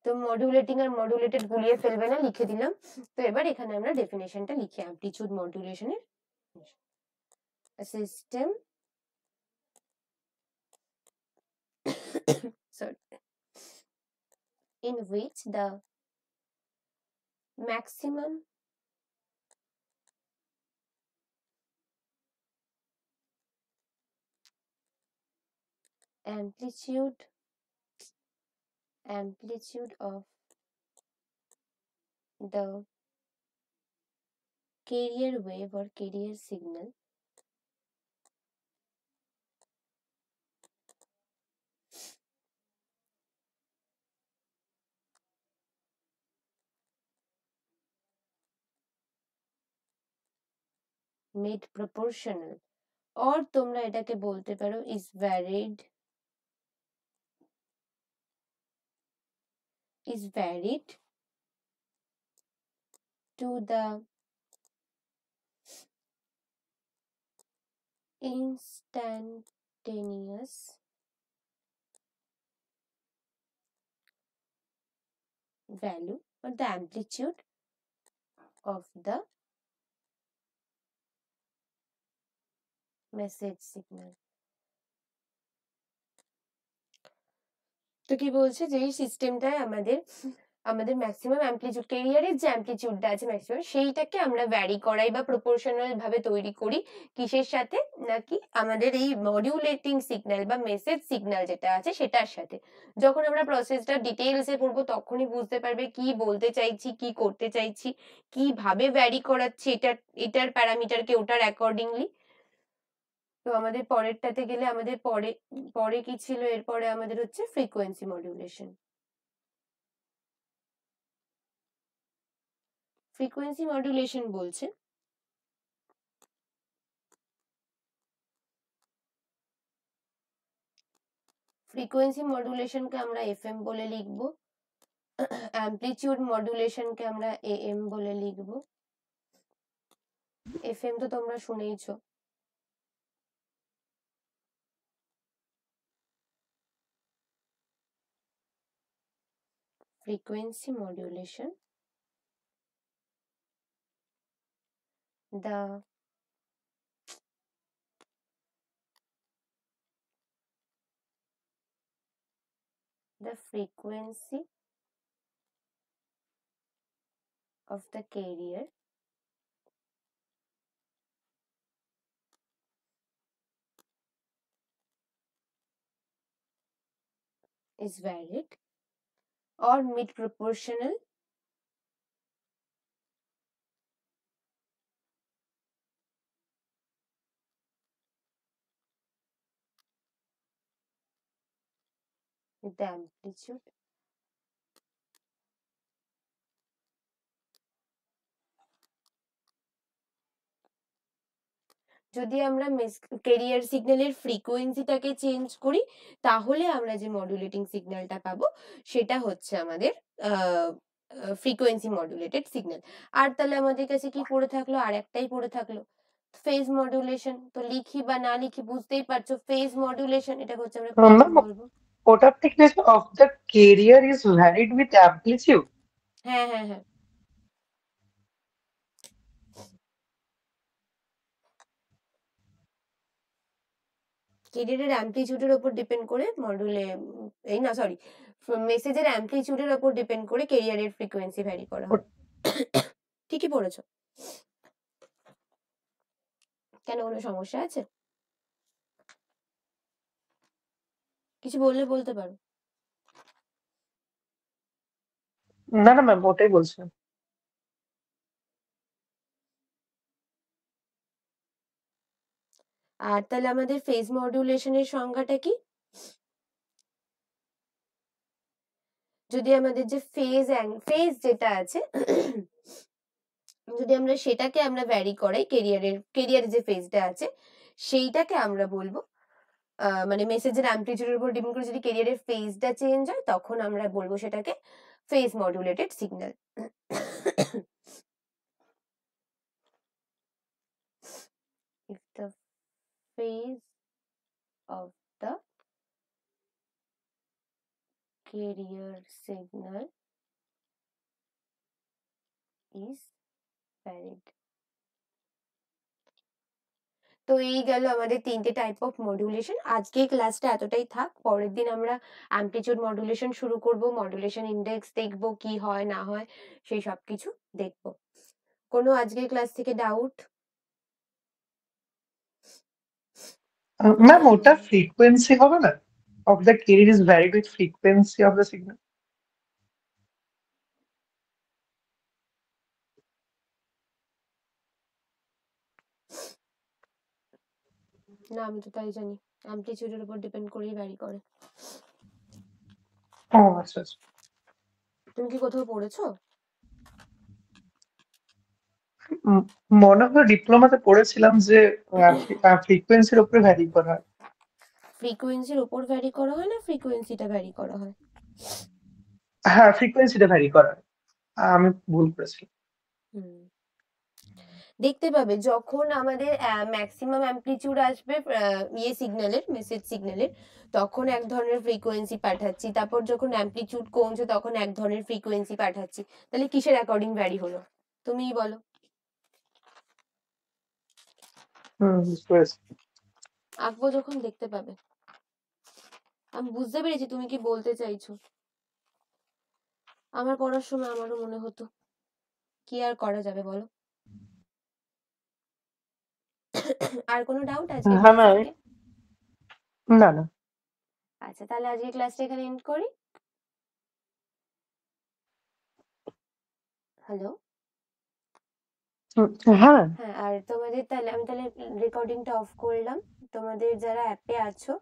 তো মডুলেটিং আর মডুলেটেড গুলিয়ে ফেলবে না, লিখে দিলাম। তো এবার এখানে আমরা ডেফিনেশনটা লিখি, অ্যামপ্লিটিউড মডুলেশনের system sorry in which the maximum amplitude of the carrier wave or carrier signal made proportional, or তোমরা এটাকে বলতে পারো is varied to the instantaneous value or the amplitude of the message signal. তো কি বলছে যে এই সিস্টেমটায় আমাদের ম্যাক্সিমাম অ্যামপ্লিটিউড ক্যারিয়ারের যে অ্যামপ্লিটিউডটা আছে ম্যাক্সিমাম সেইটাকে আমরা ভ্যারি করাই বা প্রপোর্শনাল ভাবে তৈরি করি কিসের সাথে, নাকি আমাদের এই মডিউলেটিং সিগন্যাল বা মেসেজ সিগন্যাল যেটা আছে সেটার সাথে। যখন আমরা প্রসেসটা ডিটেইলসে পড়বো তখনই বুঝতে পারবে কি বলতে চাইছি, কি করতে চাইছি, কিভাবে ভ্যারি করাচ্ছি এটার প্যারামিটারকে ওটার অ্যাকর্ডিংলি। তো আমাদের পরেরটাতে গেলে আমাদের পরে কি ছিল, এরপরে আমাদের হচ্ছে ফ্রিকোয়েন্সি মডিউলেশন। ফ্রিকোয়েন্সি মডিউলেশন বলছে ফ্রিকোয়েন্সি মডুলেশনকে আমরা এফএম বলে লিখব, অ্যামপ্লিটিউড মডুলেশনকে আমরা এএম বলে লিখব। এফএম তো তোমরা শুনেইছো। Frequency modulation, the frequency of the carrier is varied or mid proportional with the amplitude যদি আমরা ক্যারিয়ার সিগন্যালের ফ্রিকোয়েন্সিটাকে চেঞ্জ করি তাহলে আমরা যে মডুলেটিং সিগন্যালটা পাবো সেটা হচ্ছে আমাদের ফ্রিকোয়েন্সি মডুলেটেড সিগন্যাল। আর তাহলে আমাদের কাছে কি পড়ে থাকলো, আর একটাই পড়ে থাকলো ফেজ মডুলেশন। তো লিখি বা না লিখি বুঝতেই পারছো, ফেজ মডুলেশন এটা হচ্ছে আমরা কোথায় বলবো। ওটার thickness of the carrier is varied with amplitude. হ্যাঁ হ্যাঁ হ্যাঁ, ক্যারিয়ারের অ্যামপ্লিটিউডের উপর ডিপেন্ড করে মডুলে এই না সরি মেসেজের অ্যামপ্লিটিউডের উপর ডিপেন্ড করে ক্যারিয়ারের ফ্রিকোয়েন্সি ভ্যারি করা হয়। ঠিকই পড়েছো। কেন, কোনো সমস্যা আছে? কিছু বললে বলতে পারো। না না ম্যাম, ওটাই বলছিলাম। আর তাহলে আমাদের ফেজ মডুলেশনের সংজ্ঞাটা কি? যদি আমাদের যে ফেজ যেটা আছে যদি আমরা সেটাকে আমরা ভ্যারি করাই, ক্যারিয়ারের যে ফেজটা আছে সেইটাকে আমরা বলবো মানে মেসেজের অ্যামপ্লিটিউডের উপর ডিপেন্ড করে যদি ক্যারিয়ারের ফেজটা চেঞ্জ হয় তখন আমরা বলবো সেটাকে phase modulated signal. if the phase of the carrier signal is varied. তো এই গেল আমাদের 3টে টাইপ অফ মডুলেশন। আজকে ক্লাসটা এতটাই থাক। পরের দিন আমরা অ্যামপ্লিটিউড মডুলেশন শুরু করব, মডুলেশন ইন্ডেক্স দেখব, কি হয় না হয় সেই সব কিছু দেখব। কোনো আজকের ক্লাস থেকে ডাউট? ম্যাম ওটা ফ্রিকোয়েন্সি হবে না? Of the career is varied with frequency of the signal. না, আমি তো তাই জানি, অ্যামপ্লিটিউডের উপর ডিপেন্ড করেই ভ্যারি করে। ও আচ্ছা আচ্ছা। তুমি কি কোথাও পড়েছো? মনে হয় ডিপ্লোমাতে পড়েছিলাম যে ফ্রিকোয়েন্সির উপরে ভ্যারি করা হয়। ফ্রিকোয়েন্সির উপর ভ্যারি করা হয় না ফ্রিকোয়েন্সিটা ভ্যারি করা হয়? হ্যাঁ, ফ্রিকোয়েন্সিটা ভ্যারি করা হয়। আমি ভুল করেছি। হুম, দেখতে পাবে যখন আমাদের ম্যাক্সিমাম অ্যামপ্লিটিউড আসবে সিগন্যালের, মেসেজ সিগন্যালের, তখন এক ধরনের ফ্রিকোয়েন্সি পাঠাচ্ছি, তারপর যখন অ্যামপ্লিটিউড কমছে তখন এক ধরনের ফ্রিকোয়েন্সি পাঠাচ্ছি। তাহলে কিসের অ্যাকর্ডিং ভ্যারি হলো তুমিই বলো। বুঝতে পেরেছি। আঁকবো যখন দেখতে পাবে। আমি বুঝতে পেরেছি তুমি কি বলতে চাইছো। আমার পড়ার সময় আমারও মনে হতো, কি আর করা যাবে বলো। আর কোনো ডাউট আজকে হ্যাঁ ক্লাস ম্যাম। থেকে? না না। আচ্ছা, তাহলে আজকে ক্লাসটা এখানে এন্ড করি। হ্যালো। হ্যাঁ। হ্যাঁ, আর তোমাদের তাহলে আমি রেকর্ডিংটা অফ করলাম। তোমাদের যারা অ্যাপে আছো